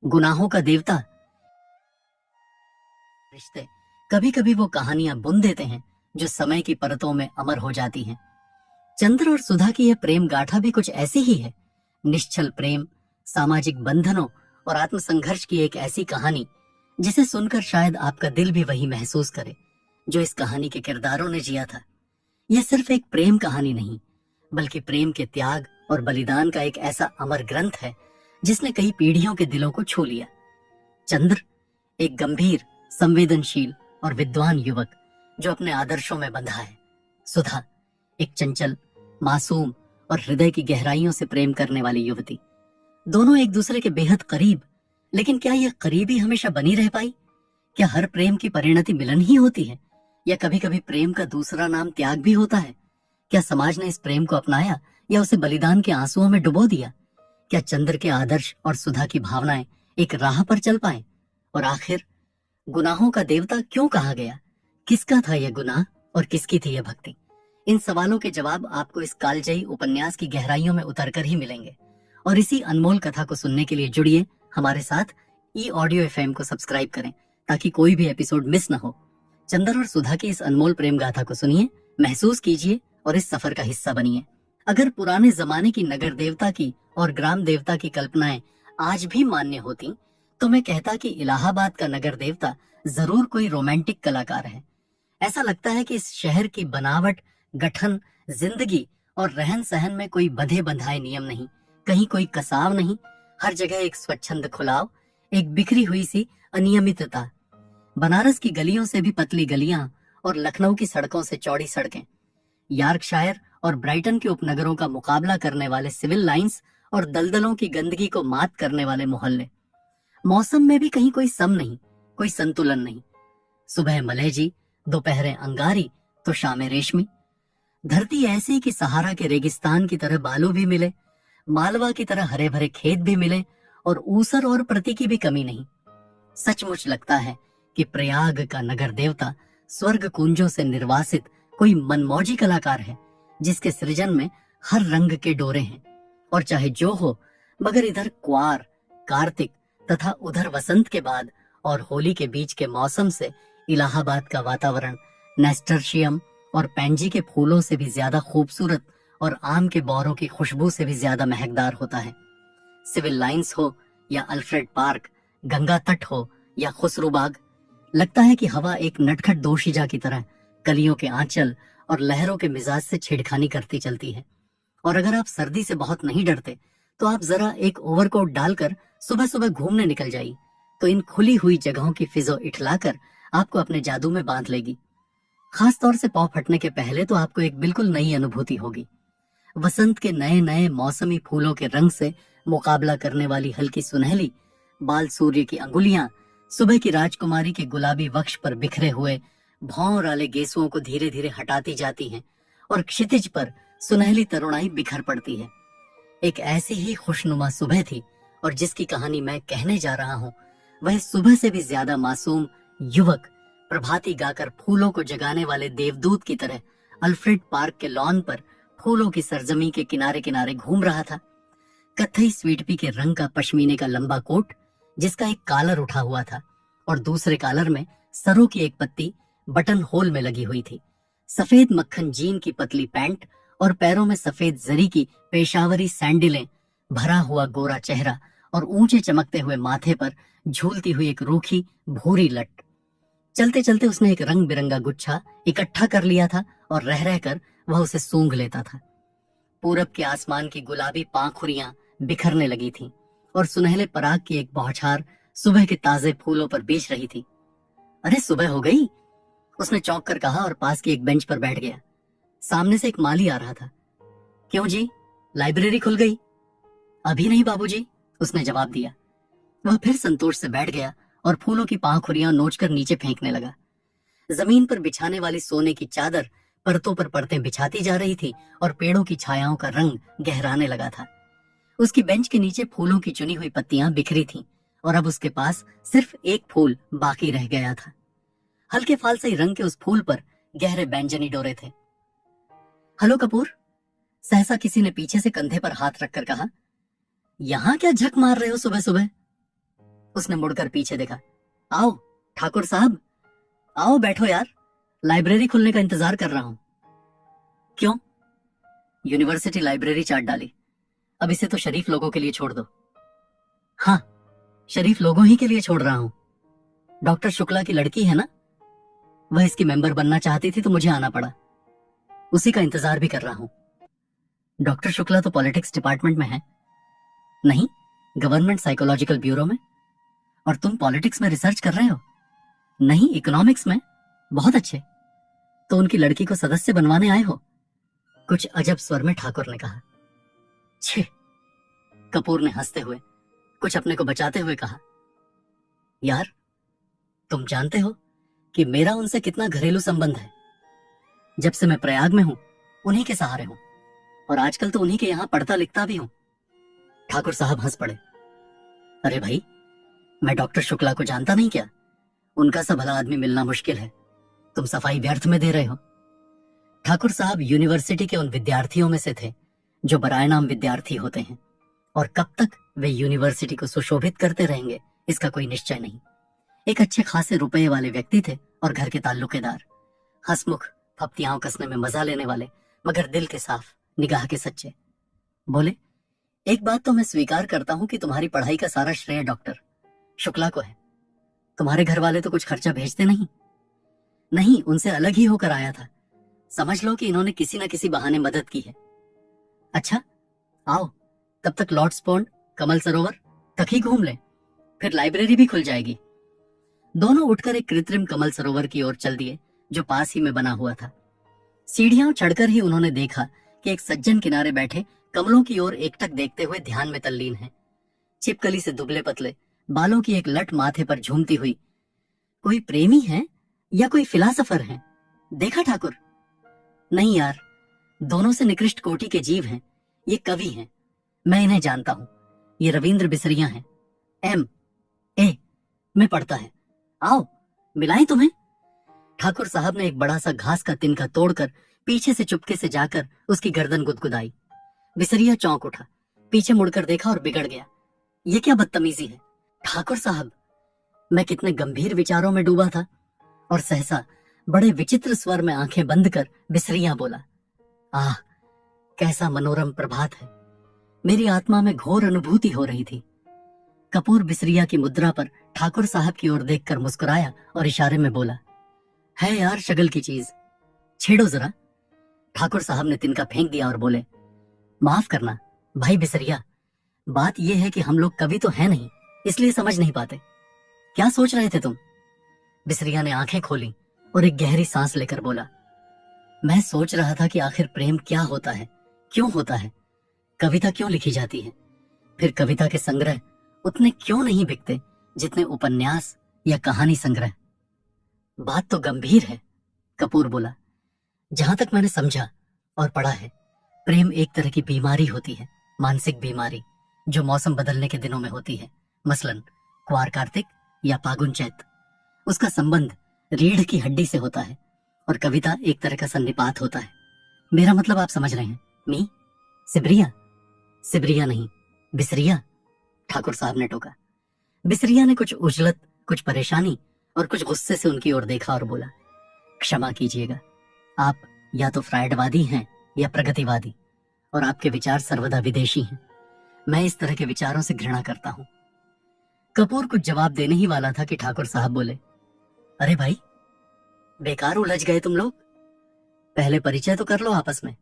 गुनाहों का देवता। रिश्ते कभी कभी वो कहानियां बुन देते हैं जो समय की परतों में अमर हो जाती हैं। चंद्र और सुधा की यह प्रेम गाथा भी कुछ ऐसी ही है। निश्चल प्रेम, सामाजिक बंधनों और आत्मसंघर्ष की एक ऐसी कहानी जिसे सुनकर शायद आपका दिल भी वही महसूस करे जो इस कहानी के किरदारों ने जिया था। यह सिर्फ एक प्रेम कहानी नहीं, बल्कि प्रेम के त्याग और बलिदान का एक ऐसा अमर ग्रंथ है जिसने कई पीढ़ियों के दिलों को छू लिया। चंद्र एक गंभीर, संवेदनशील और विद्वान युवक जो अपने आदर्शों में बंधा है। सुधा एक चंचल, मासूम और हृदय की गहराइयों से प्रेम करने वाली युवती। दोनों एक दूसरे के बेहद करीब, लेकिन क्या यह करीबी हमेशा बनी रह पाई? क्या हर प्रेम की परिणति मिलन ही होती है, या कभी कभी प्रेम का दूसरा नाम त्याग भी होता है? क्या समाज ने इस प्रेम को अपनाया या उसे बलिदान के आंसुओं में डुबो दिया? क्या चंद्र के आदर्श और सुधा की भावनाएं एक राह पर चल पाए? और आखिर गुनाहों का देवता क्यों कहा गया? किसका था यह गुनाह और किसकी थी यह भक्ति? इन सवालों के जवाब आपको इस कालजयी उपन्यास की गहराइयों में उतरकर ही मिलेंगे। और इसी अनमोल कथा को सुनने के लिए जुड़िए हमारे साथ। ई ऑडियो FM को सब्सक्राइब करें ताकि कोई भी एपिसोड मिस न हो। चंद्र और सुधा की इस अनमोल प्रेम गाथा को सुनिए, महसूस कीजिए और इस सफर का हिस्सा बनिए। अगर पुराने जमाने की नगर देवता की और ग्राम देवता की कल्पनाएं आज भी मान्य होती, तो मैं कहता कि इलाहाबाद का नगर देवता जरूर कोई रोमांटिक कलाकार है। ऐसा लगता है कि इस शहर की बनावट, गठन, जिंदगी और रहन सहन में कोई बंधे बंधाए नियम नहीं, कहीं कोई कसाव नहीं। हर जगह एक स्वच्छंद खुलाव, एक बिखरी हुई सी अनियमितता। बनारस की गलियों से भी पतली गलियां और लखनऊ की सड़कों से चौड़ी सड़कें, यॉर्कशायर और ब्राइटन के उपनगरों का मुकाबला करने वाले सिविल लाइंस और दलदलों की गंदगी को मात करने वाले मोहल्ले। मौसम में भी कहीं कोई सम नहीं, कोई संतुलन नहीं। सुबह मलेजी, दोपहरें अंगारी तो शामें रेशमी। धरती ऐसी कि सहारा के रेगिस्तान की तरह बालू भी मिले, मालवा की तरह हरे भरे खेत भी मिले और ऊसर और प्रति की भी कमी नहीं। सचमुच लगता है कि प्रयाग का नगर देवता स्वर्ग कुंजों से निर्वासित कोई मनमौजी कलाकार है जिसके सृजन में हर रंग के डोरे हैं। और चाहे जो हो, मगर इधर क्वार, कार्तिक तथा उधर वसंत के बाद और होली के बीच के मौसम से इलाहाबाद का वातावरण नेस्टर्शियम और पैंजी के फूलों से भी ज्यादा खूबसूरत और आम के बौरों की खुशबू से भी ज्यादा महकदार होता है। सिविल लाइंस हो या अल्फ्रेड पार्क, गंगा तट हो या खुसरूबाग, लगता है कि हवा एक नटखट दोशीजा की तरह कलियों के आंचल और लहरों के मिजाज से छेड़खानी करती चलती है। और अगर आप सर्दी से बहुत नहीं डरते तो आप जरा एक ओवरकोट डालकर सुबह सुबह घूमने निकल जाइए, तो इन खुली हुई जगहों की फिजो इठलाकर आपको अपने जादू में बांध लेगी। खास तौर से पांव फटने के पहले तो आपको एक बिल्कुल नई अनुभूति होगी। वसंत के नए नए मौसमी फूलों के रंग से मुकाबला करने वाली हल्की सुनहली बाल सूर्य की अंगुलियां सुबह की राजकुमारी के गुलाबी वक्ष पर बिखरे हुए भौं वाले गेसुओं को धीरे धीरे हटाती जाती हैं और क्षितिज पर सुनहली तरुणाई बिखर पड़ती है। एक ऐसी ही खुशनुमा सुबह थी, और जिसकी कहानी मैं कहने जा रहा हूँ वह सुबह से भी ज्यादा मासूम युवक प्रभाती गाकर फूलों को जगाने वाले देवदूत की तरह अल्फ्रेड पार्क के लॉन पर फूलों की सरजमी के किनारे किनारे घूम रहा था। कत्थई स्वीटपी के रंग का पश्मीने का लंबा कोट जिसका एक कॉलर उठा हुआ था और दूसरे कॉलर में सरों की एक पत्ती बटन होल में लगी हुई थी। सफेद मक्खन जीन की पतली पैंट और पैरों में सफेद जरी की पेशावरी सैंडलें, भरा हुआ गोरा चेहरा और ऊंचे चमकते हुए माथे पर झूलती हुई एक रूखी भूरी लट। चलते चलते उसने एक रंग बिरंगा गुच्छा इकट्ठा कर लिया था और रह रहकर वह उसे सूंघ लेता था। पूरब के आसमान की गुलाबी पांखुरियां बिखरने लगी थीं और सुनहले पराग की एक बौछार सुबह के ताजे फूलों पर बेच रही थी। अरे सुबह हो गई, उसने चौंक कर कहा और पास की एक बेंच पर बैठ गया। सामने से एक माली आ रहा था। क्यों जी, लाइब्रेरी खुल गई? अभी नहीं बाबूजी, उसने जवाब दिया। वह फिर संतोष से बैठ गया और फूलों की पांखुरियां नोचकर नीचे फेंकने लगा। जमीन पर बिछाने वाली सोने की चादर परतों पर परतें बिछाती जा रही थी और पेड़ों की छायाओं का रंग गहराने लगा था। उसकी बेंच के नीचे फूलों की चुनी हुई पत्तियां बिखरी थीं और अब उसके पास सिर्फ एक फूल बाकी रह गया था। हल्के फालसाई रंग के उस फूल पर गहरे बैंजनी डोरे थे। हेलो कपूर, सहसा किसी ने पीछे से कंधे पर हाथ रखकर कहा। यहां क्या झक मार रहे हो सुबह सुबह? उसने मुड़कर पीछे देखा। आओ ठाकुर साहब, आओ बैठो यार, लाइब्रेरी खुलने का इंतजार कर रहा हूं। क्यों? यूनिवर्सिटी लाइब्रेरी चाट डाली, अब इसे तो शरीफ लोगों के लिए छोड़ दो। हाँ, शरीफ लोगों ही के लिए छोड़ रहा हूं। डॉक्टर शुक्ला की लड़की है ना, वह इसकी मेंबर बनना चाहती थी तो मुझे आना पड़ा, उसी का इंतजार भी कर रहा हूं। डॉक्टर शुक्ला तो पॉलिटिक्स डिपार्टमेंट में है। नहीं, गवर्नमेंट साइकोलॉजिकल ब्यूरो में। और तुम पॉलिटिक्स में रिसर्च कर रहे हो? नहीं, इकोनॉमिक्स में। बहुत अच्छे। तो उनकी लड़की को सदस्य बनवाने आए हो? कुछ अजब स्वर में ठाकुर ने कहा। छे! कपूर ने हंसते हुए कुछ अपने को बचाते हुए कहा, यार तुम जानते हो कि मेरा उनसे कितना घरेलू संबंध है। जब से मैं प्रयाग में हूं उन्हीं के सहारे हूं, और आजकल तो उन्हीं के यहां पढ़ता लिखता भी हूं। ठाकुर साहब हंस पड़े। अरे भाई, मैं डॉक्टर शुक्ला को जानता नहीं क्या? उनका सा भला आदमी मिलना मुश्किल है, तुम सफाई व्यर्थ में दे रहे हो। ठाकुर साहब यूनिवर्सिटी के उन विद्यार्थियों में से थे जो बराए नाम विद्यार्थी होते हैं, और कब तक वे यूनिवर्सिटी को सुशोभित करते रहेंगे इसका कोई निश्चय नहीं। एक अच्छे खासे रुपए वाले व्यक्ति थे और घर के ताल्लुकेदार, हंसमुख, फप्तियां कसने में मजा लेने वाले, मगर दिल के साफ, निगाह के सच्चे। बोले, एक बात तो मैं स्वीकार करता हूं कि तुम्हारी पढ़ाई का सारा श्रेय डॉक्टर शुक्ला को है। तुम्हारे घर वाले तो कुछ खर्चा भेजते नहीं? नहीं, उनसे अलग ही होकर आया था। समझ लो कि इन्होंने किसी न किसी बहाने मदद की है। अच्छा, आओ, तब तक लॉर्ड्स पॉन्ड, कमल सरोवर तक ही घूम ले, फिर लाइब्रेरी भी खुल जाएगी। दोनों उठकर एक कृत्रिम कमल सरोवर की ओर चल दिए जो पास ही में बना हुआ था। सीढ़ियां चढ़कर ही उन्होंने देखा कि एक सज्जन किनारे बैठे कमलों की ओर एकटक देखते हुए ध्यान में तल्लीन है। छिपकली से दुबले पतले बालों की एक लट माथे पर झूमती हुई। कोई प्रेमी है या कोई फिलासफर है? देखा ठाकुर? नहीं यार, दोनों से निकृष्ट कोटि के जीव हैं। ये कवि हैं, मैं इन्हें जानता हूं। ये रविंद्र बिसरिया हैं। M.A. में पढ़ता है। आओ मिलाएं तुम्हें। ठाकुर साहब ने एक बड़ा सा घास का तिनका तोड़कर पीछे से चुपके से जाकर उसकी गर्दन गुदगुदाई। बिसरिया चौंक उठा, पीछे मुड़कर देखा और बिगड़ गया। ये क्या बदतमीजी है? ठाकुर साहब, मैं कितने गंभीर विचारों में डूबा था, और सहसा बड़े विचित्र स्वर में आंखें बंद कर बिसरिया बोला, आह कैसा मनोरम प्रभात है। मेरी आत्मा में घोर अनुभूति हो रही थी। कपूर बिसरिया की मुद्रा पर ठाकुर साहब की ओर देखकर मुस्कुराया और इशारे में बोला, है यार शगल की चीज, छेड़ो जरा। ठाकुर साहब ने तिनका फेंक दिया और बोले, माफ करना भाई बिसरिया, बात यह है कि हम लोग कवि तो है नहीं, इसलिए समझ नहीं पाते। क्या सोच रहे थे तुम? बिसरिया ने आंखें खोली और एक गहरी सांस लेकर बोला, मैं सोच रहा था कि आखिर प्रेम क्या होता है, क्यों होता है, कविता क्यों लिखी जाती है, फिर कविता के संग्रह उतने क्यों नहीं बिकते जितने उपन्यास या कहानी संग्रह। बात तो गंभीर है, कपूर बोला। जहां तक मैंने समझा और पढ़ा है, प्रेम एक तरह की बीमारी होती है, मानसिक बीमारी, जो मौसम बदलने के दिनों में होती है, मसलन क्वार कार्तिक या फागुन चैत। उसका संबंध रीढ़ की हड्डी से होता है, और कविता एक तरह का सन्निपात होता है। मेरा मतलब आप समझ रहे हैं? मी सिबरिया? सिबरिया नहीं, बिसरिया, ठाकुर साहब ने टोका। बिसरिया ने कुछ उजलत, कुछ परेशानी और कुछ गुस्से से उनकी ओर देखा और बोला, क्षमा कीजिएगा, आप या तो फ्रायडवादी हैं या प्रगतिवादी, और आपके विचार सर्वदा विदेशी हैं। मैं इस तरह के विचारों से घृणा करता हूं। कपूर कुछ जवाब देने ही वाला था कि ठाकुर साहब बोले, अरे भाई, बेकार उलझ गए तुम लोग, पहले परिचय तो कर लो आपस में।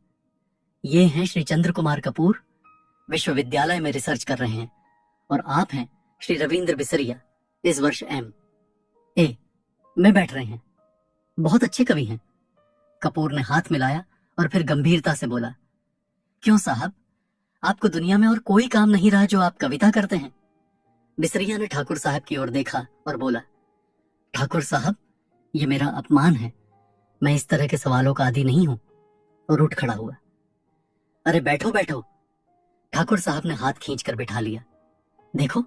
ये हैं श्री चंद्र कुमार कपूर, विश्वविद्यालय में रिसर्च कर रहे हैं, और आप हैं श्री रविंद्र बिसरिया, इस वर्ष M.A. में बैठ रहे हैं। बहुत अच्छे कवि हैं। कपूर ने हाथ मिलाया और फिर गंभीरता से बोला, क्यों साहब, आपको दुनिया में और कोई काम नहीं रहा जो आप कविता करते हैं? बिसरिया ने ठाकुर साहब की ओर देखा और बोला, ठाकुर साहब, ये मेरा अपमान है, मैं इस तरह के सवालों का आदी नहीं हूं, और उठ खड़ा हुआ। अरे बैठो बैठो। ठाकुर साहब ने हाथ खींचकर बिठा लिया। देखो,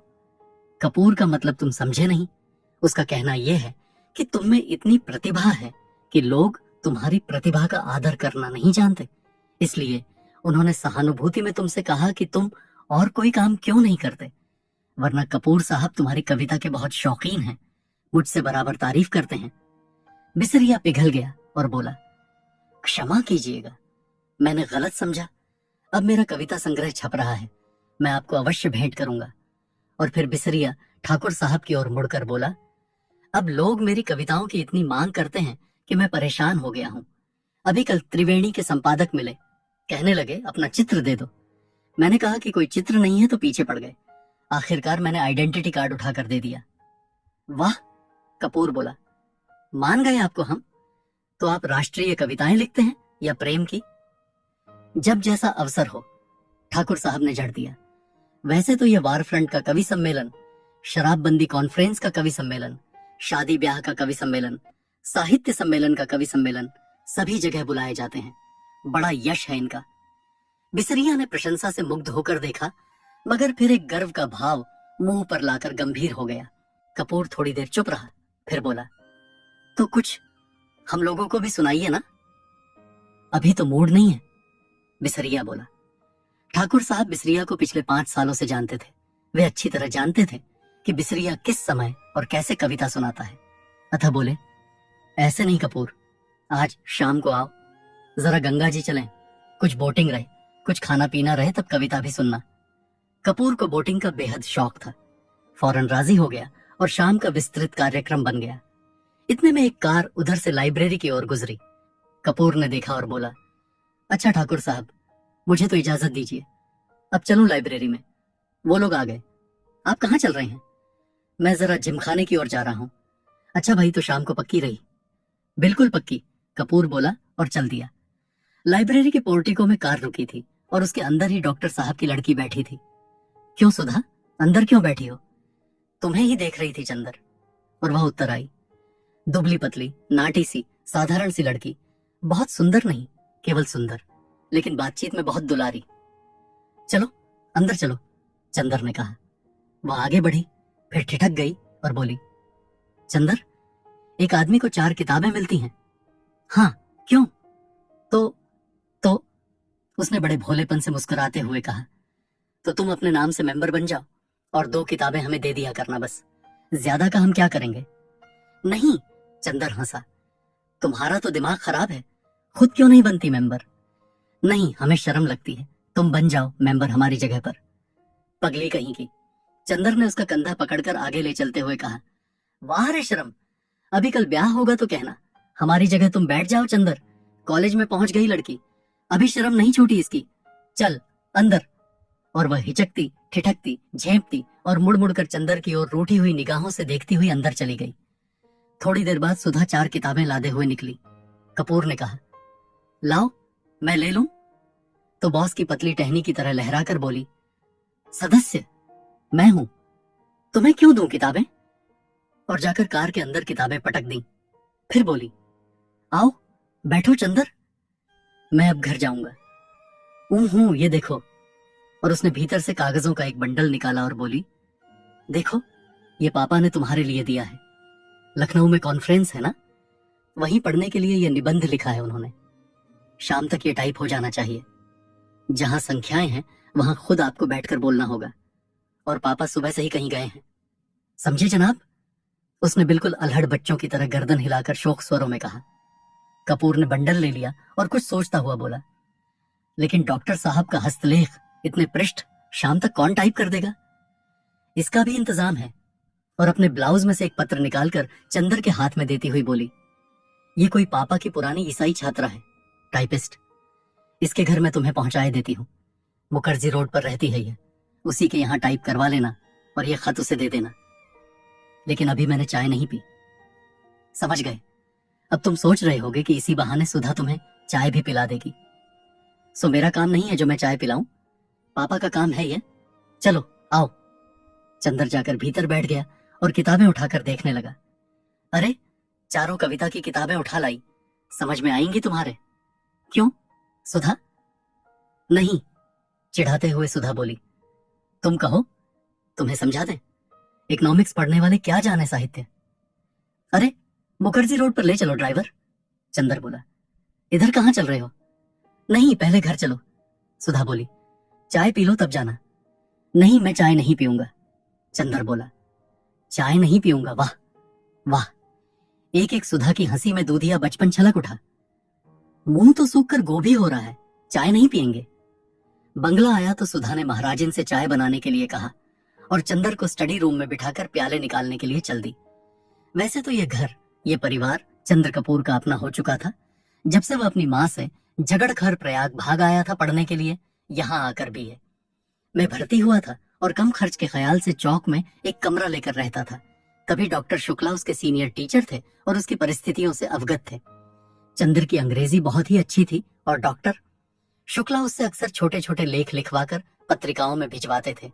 कपूर का मतलब तुम समझे नहीं। उसका कहना यह है कि तुम में इतनी प्रतिभा है कि लोग तुम्हारी प्रतिभा का आदर करना नहीं जानते, इसलिए उन्होंने सहानुभूति में तुमसे कहा कि तुम और कोई काम क्यों नहीं करते। वरना कपूर साहब तुम्हारी कविता के बहुत शौकीन हैं, मुझसे बराबर तारीफ करते हैं। बिसरिया पिघल गया और बोला, क्षमा कीजिएगा, मैंने गलत समझा। अब मेरा कविता संग्रह छप रहा है, मैं आपको अवश्य भेंट करूंगा। और फिर बिसरिया ठाकुर साहब की ओर मुड़कर बोला, अब लोग मेरी कविताओं की इतनी मांग करते हैं कि मैं परेशान हो गया हूं। अभी कल त्रिवेणी के संपादक मिले, कहने लगे अपना चित्र दे दो। मैंने कहा कि कोई चित्र नहीं है तो पीछे पड़ गए। आखिरकार मैंने आइडेंटिटी कार्ड उठाकर दे दिया। वाह, कपूर बोला, मान गए आपको हम। तो आप राष्ट्रीय कविताएं लिखते हैं या प्रेम की? जब जैसा अवसर हो, ठाकुर साहब ने जड़ दिया। वैसे तो यह वार फ्रंट का कवि सम्मेलन, शराबबंदी कॉन्फ्रेंस का कवि सम्मेलन, शादी ब्याह का कवि सम्मेलन, साहित्य सम्मेलन का कवि सम्मेलन, सभी जगह बुलाए जाते हैं। बड़ा यश है इनका। बिसरिया ने प्रशंसा से मुग्ध होकर देखा, मगर फिर एक गर्व का भाव मुंह पर लाकर गंभीर हो गया। कपूर थोड़ी देर चुप रहा, फिर बोला, तो कुछ हम लोगों को भी सुनाइए ना। अभी तो मूड नहीं है, बिसरिया बोला। ठाकुर साहब बिसरिया को पिछले 5 सालों से जानते थे। वे अच्छी तरह जानते थे कि बिसरिया किस समय और कैसे कविता सुनाता है। अतः बोले, ऐसे नहीं कपूर, आज शाम को आओ, जरा गंगा जी चलें, कुछ बोटिंग रहे, कुछ खाना पीना रहे, तब कविता भी सुनना। कपूर को बोटिंग का बेहद शौक था। फौरन राजी हो गया और शाम का विस्तृत कार्यक्रम बन गया। इतने में एक कार उधर से लाइब्रेरी की ओर गुजरी। कपूर ने देखा और बोला, अच्छा ठाकुर साहब, मुझे तो इजाजत दीजिए, अब चलूं लाइब्रेरी में। वो लोग आ गए। आप कहाँ चल रहे हैं? मैं जरा जिमखाने की ओर जा रहा हूं। अच्छा भाई, तो शाम को पक्की रही? बिल्कुल पक्की, कपूर बोला और चल दिया। लाइब्रेरी के पोर्टिको में कार रुकी थी और उसके अंदर ही डॉक्टर साहब की लड़की बैठी थी। क्यों सुधा, अंदर क्यों बैठी हो? तुम्हें ही देख रही थी चंदर। और वह उत्तर आई, दुबली पतली, नाटी सी, साधारण सी लड़की, बहुत सुंदर नहीं, केवल सुंदर, लेकिन बातचीत में बहुत दुलारी। चलो अंदर चलो, चंदर ने कहा। वह आगे बढ़ी, फिर ठिठक गई और बोली, चंदर, एक आदमी को 4 किताबें मिलती हैं। हाँ, क्यों? तो उसने बड़े भोलेपन से मुस्कुराते हुए कहा, तो तुम अपने नाम से मेंबर बन जाओ और 2 किताबें हमें दे दिया करना, बस। ज्यादा का हम क्या करेंगे? नहीं, चंदर हंसा, तुम्हारा तो दिमाग खराब है, खुद क्यों नहीं बनती मेंबर? नहीं, हमें शर्म लगती है, तुम बन जाओ मेंबर हमारी जगह पर। पगली कहीं की। चंदर ने उसका कंधा पकड़कर आगे ले चलते हुए कहा, वाह रे शर्म, अभी कल ब्याह होगा तो कहना, हमारी जगह तुम बैठ जाओ। चंदर, कॉलेज में पहुंच गई लड़की, अभी शर्म नहीं छूटी इसकी, चल अंदर। और वह हिचकती, ठिठकती, झेंपती और मुड़ मुड़कर चंदर की ओर रूठी हुई निगाहों से देखती हुई अंदर चली गई। थोड़ी देर बाद सुधा 4 किताबें लादे हुए निकली। कपूर ने कहा, लाओ, मैं ले लूं? तो बॉस की पतली टहनी की तरह लहराकर बोली, सदस्य मैं हूं, तुम्हें क्यों दूं किताबें? और जाकर कार के अंदर किताबें पटक दी। फिर बोली, आओ बैठो चंदर, मैं अब घर जाऊंगा। हूं, ये देखो। और उसने भीतर से कागजों का एक बंडल निकाला और बोली, देखो, ये पापा ने तुम्हारे लिए दिया है। लखनऊ में कॉन्फ्रेंस है ना, वहीं पढ़ने के लिए ये निबंध लिखा है उन्होंने। शाम तक ये टाइप हो जाना चाहिए। जहां संख्याएं हैं वहां खुद आपको बैठकर बोलना होगा। और पापा सुबह से ही कहीं गए हैं, समझे जनाब? उसने बिल्कुल अल्हड़ बच्चों की तरह गर्दन हिलाकर शोक स्वरों में कहा। कपूर ने बंडल ले लिया और कुछ सोचता हुआ बोला, लेकिन डॉक्टर साहब का हस्तलेख, इतने पृष्ठ, शाम तक कौन टाइप कर देगा? इसका भी इंतजाम है। और अपने ब्लाउज में से एक पत्र निकालकर चंदर के हाथ में देती हुई बोली, ये कोई पापा की पुरानी ईसाई छात्रा है, टाइपिस्ट। इसके घर मैं तुम्हें पहुंचाए देती हूँ। मुखर्जी रोड पर रहती है ये, उसी के यहाँ टाइप करवा लेना और ये खत उसे दे देना। लेकिन अभी मैंने चाय नहीं पी। समझ गए? अब तुम सोच रहे होगे कि इसी बहाने सुधा तुम्हें चाय भी पिला देगी। सो मेरा काम नहीं है जो मैं चाय पिलाऊं, पापा का काम है ये। चलो आओ। चंदर जाकर भीतर बैठ गया और किताबें उठाकर देखने लगा। अरे, 4 कविता की किताबें उठा लाई, समझ में आएंगी तुम्हारे? क्यों सुधा? नहीं, चिढ़ाते हुए सुधा बोली, तुम कहो, तुम्हें समझा दें। इकोनॉमिक्स पढ़ने वाले क्या जाने साहित्य। अरे, मुखर्जी रोड पर ले चलो ड्राइवर, चंदर बोला। इधर कहाँ चल रहे हो? नहीं, पहले घर चलो, सुधा बोली। चाय पी लो तब जाना। नहीं, मैं चाय नहीं पीऊंगा। चंद्र बोला, चाय नहीं पीऊंगा। वाह वाह। एक एक सुधा की हंसी में दूधिया बचपन छलक उठा। मुंह तो सूख कर गोभी हो रहा है, चाय नहीं पियेंगे। बंगला आया तो सुधा ने महाराजिन से चाय बनाने के लिए कहा और चंद्र को स्टडी रूम में बिठाकर प्याले निकालने के लिए चल दी। वैसे तो ये घर, ये परिवार चंद्र कपूर का अपना हो चुका था। जब से वह अपनी माँ से झगड़खर प्रयाग भाग आया था पढ़ने के लिए, यहाँ आकर भी है। मैं भर्ती हुआ था और कम खर्च के ख्याल से चौक में एक कमरा लेकर रहता था। तभी डॉक्टर शुक्ला उसके सीनियर टीचर थे और उसकी परिस्थितियों से अवगत थे। चंद्र की अंग्रेजी बहुत ही अच्छी थी और डॉक्टर शुक्ला उससे अक्सर छोटे छोटे लेख लिखवाकर पत्रिकाओं में भिजवाते थे।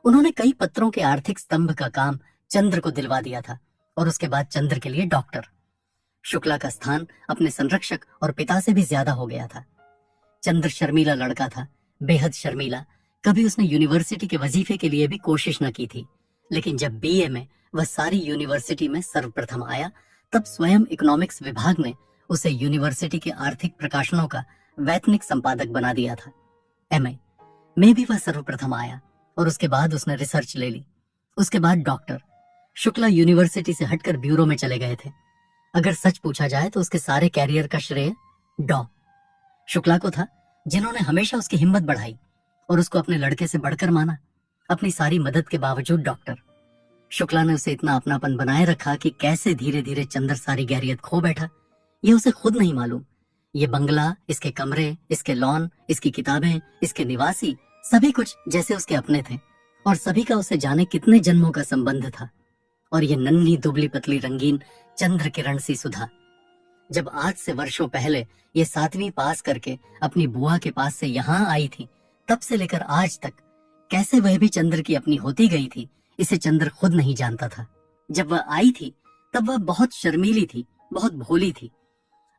उन्होंने कई पत्रों के आर्थिक स्तंभ का काम चंद्र को दिलवा दिया था और उसके बाद चंद्र के लिए डॉक्टर। शुक्ला का स्थान अपने संरक्षक और पिता से भी ज्यादा हो गया था। चंद्र शर्मीला लड़का था, बेहद शर्मीला। कभी उसने यूनिवर्सिटी के वजीफे के लिए भी कोशिश न की थी, लेकिन जब बीए में वह सारी यूनिवर्सिटी में सर्वप्रथम आया, तब स्वयं इकोनॉमिक्स विभाग ने उसे यूनिवर्सिटी के आर्थिक प्रकाशनों का वैतनिक संपादक बना दिया था। एमए में भी वह सर्वप्रथम आया और उसके बाद उसने रिसर्च ले ली। उसके बाद डॉक्टर। शुक्ला यूनिवर्सिटी से हटकर ब्यूरो में चले गए थे। अगर सच पूछा जाए तो उसके सारे कैरियर का श्रेय डॉ शुक्ला को था, जिन्होंने हमेशा उसकी हिम्मत बढ़ाई और उसको अपने लड़के से बढ़कर माना। अपनी सारी मदद के बावजूद डॉक्टर शुक्ला ने उसे इतना अपनापन बनाए रखा कि कैसे धीरे धीरे चंद्र सारी गैरियत खो बैठा, ये उसे खुद नहीं मालूम। ये बंगला, इसके कमरे, इसके लॉन, इसकी किताबें, इसके निवासी, सभी कुछ जैसे उसके अपने थे और सभी का उसे जाने कितने जन्मों का संबंध था। और ये नन्ही दुबली पतली रंगीन चंद्र किरण सी सुधा, जब आज से वर्षों पहले ये 7वीं पास करके अपनी बुआ के पास से यहाँ आई थी, तब से लेकर आज तक कैसे वह भी चंद्र की अपनी होती गई थी, इसे चंद्र खुद नहीं जानता था। जब वह आई थी तब वह बहुत शर्मीली थी, बहुत भोली थी।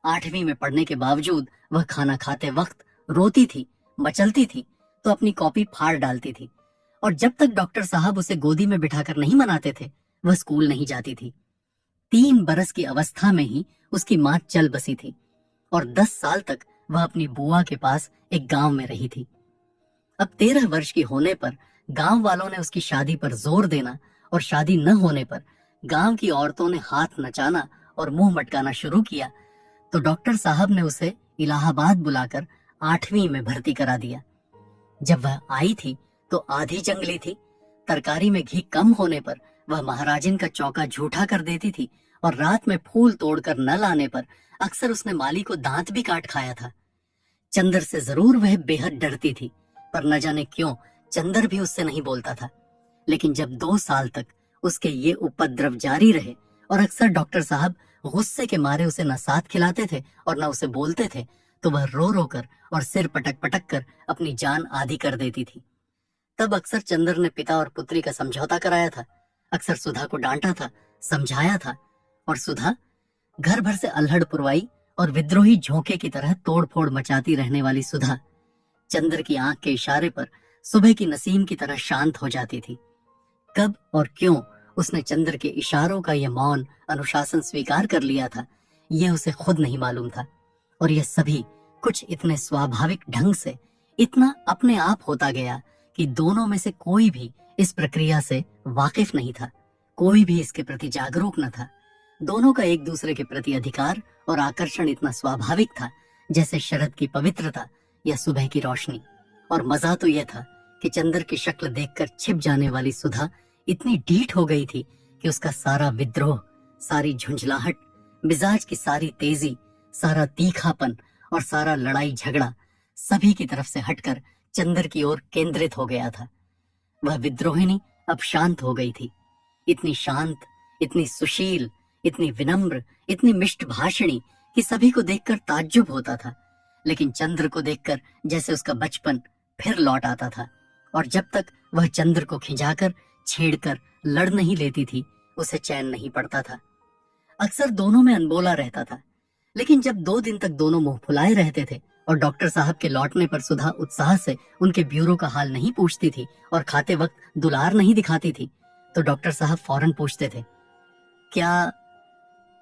8वीं में पढ़ने के बावजूद वह खाना खाते वक्त रोती थी, मचलती थी तो अपनी कॉपी फाड़ डालती थी। और जब तक डॉक्टर साहब उसे गोदी में बिठाकर नहीं मनाते थे, वह स्कूल नहीं जाती थी। 3 बरस की अवस्था में ही उसकी माँ चल बसी थी और 10 साल तक वह अपनी बुआ के पास एक गांव में रही थी। अब 13 वर्ष की होने पर गांव वालों ने उसकी शादी पर जोर देना और शादी न होने पर गांव की औरतों ने हाथ नचाना और मुंह मटकाना शुरू किया, तो डॉक्टर साहब ने उसे इलाहाबाद बुलाकर 8वीं में भर्ती करा दिया। जब वह आई थी तो आधी जंगली थी। तरकारी में घी कम होने पर वह महाराजिन का चौका झूठा कर देती थी और रात में फूल तोड़कर न लाने पर अक्सर उसने माली को दांत भी काट खाया था। चंद्र से जरूर वह बेहद डरती थी, पर न जाने क्यों चंद्र भी उससे नहीं बोलता था। लेकिन जब 2 साल तक उसके ये उपद्रव जारी रहे और अक्सर डॉक्टर साहब गुस्से के मारे उसे न साथ खिलाते थे और न उसे बोलते थे, तो वह रो रो कर और सिर पटक पटक कर अपनी जान आधी कर देती थी। तब अक्सर चंद्र ने पिता और पुत्री का समझौता कराया था, अक्सर सुधा को डांटा था, समझाया था, और सुधा घर भर से अल्हड़ पुरवाई और विद्रोही झोंके की तरह तोड़फोड़ मचाती रहने वाली सुधा चंद्र की आंख के इशारे पर सुबह की नसीम की तरह शांत हो जाती थी। कब और क्यों उसने चंद्र के इशारों का यह मौन अनुशासन स्वीकार कर लिया था, यह उसे खुद नहीं मालूम था। और यह सभी कुछ इतने स्वाभाविक ढंग से, इतना अपने आप होता गया कि दोनों में से कोई भी इस प्रक्रिया से वाकिफ नहीं था, कोई भी इसके प्रति जागरूक न था। दोनों का एक दूसरे के प्रति अधिकार और आकर्षण इतना स्वाभाविक था जैसे शरद की पवित्रता या सुबह की रोशनी। और मजा तो यह था कि चंद्र की शक्ल देखकर छिप जाने वाली सुधा इतनी ढीठ हो गई थी कि उसका सारा विद्रोह, सारी झुंझलाहट, मिजाज की सारी तेजी, सारा तीखापन और सारा लड़ाई झगड़ा सभी की तरफ से हटकर चंद्र की ओर केंद्रित हो गया था। वह विद्रोहिणी अब शांत हो गई थी, इतनी शांत, इतनी सुशील, इतनी विनम्र, इतनी मिष्ट भाषिणी कि सभी को देखकर ताज्जुब होता था। लेकिन चंद्र को देखकर जैसे उसका बचपन फिर लौट आता था। और जब तक वह चंद्र को खिंचाकर, छेड़कर लड़ नहीं लेती थी, उसे चैन नहीं पड़ता था। अक्सर दोनों में अनबोला रहता था, लेकिन जब 2 दिन तक दोनों मुंह फुलाए रहते थे और डॉक्टर साहब के लौटने पर सुधा उत्साह से उनके ब्यूरो का हाल नहीं पूछती थी और खाते वक्त दुलार नहीं दिखाती थी, तो डॉक्टर साहब फौरन पूछते थे, क्या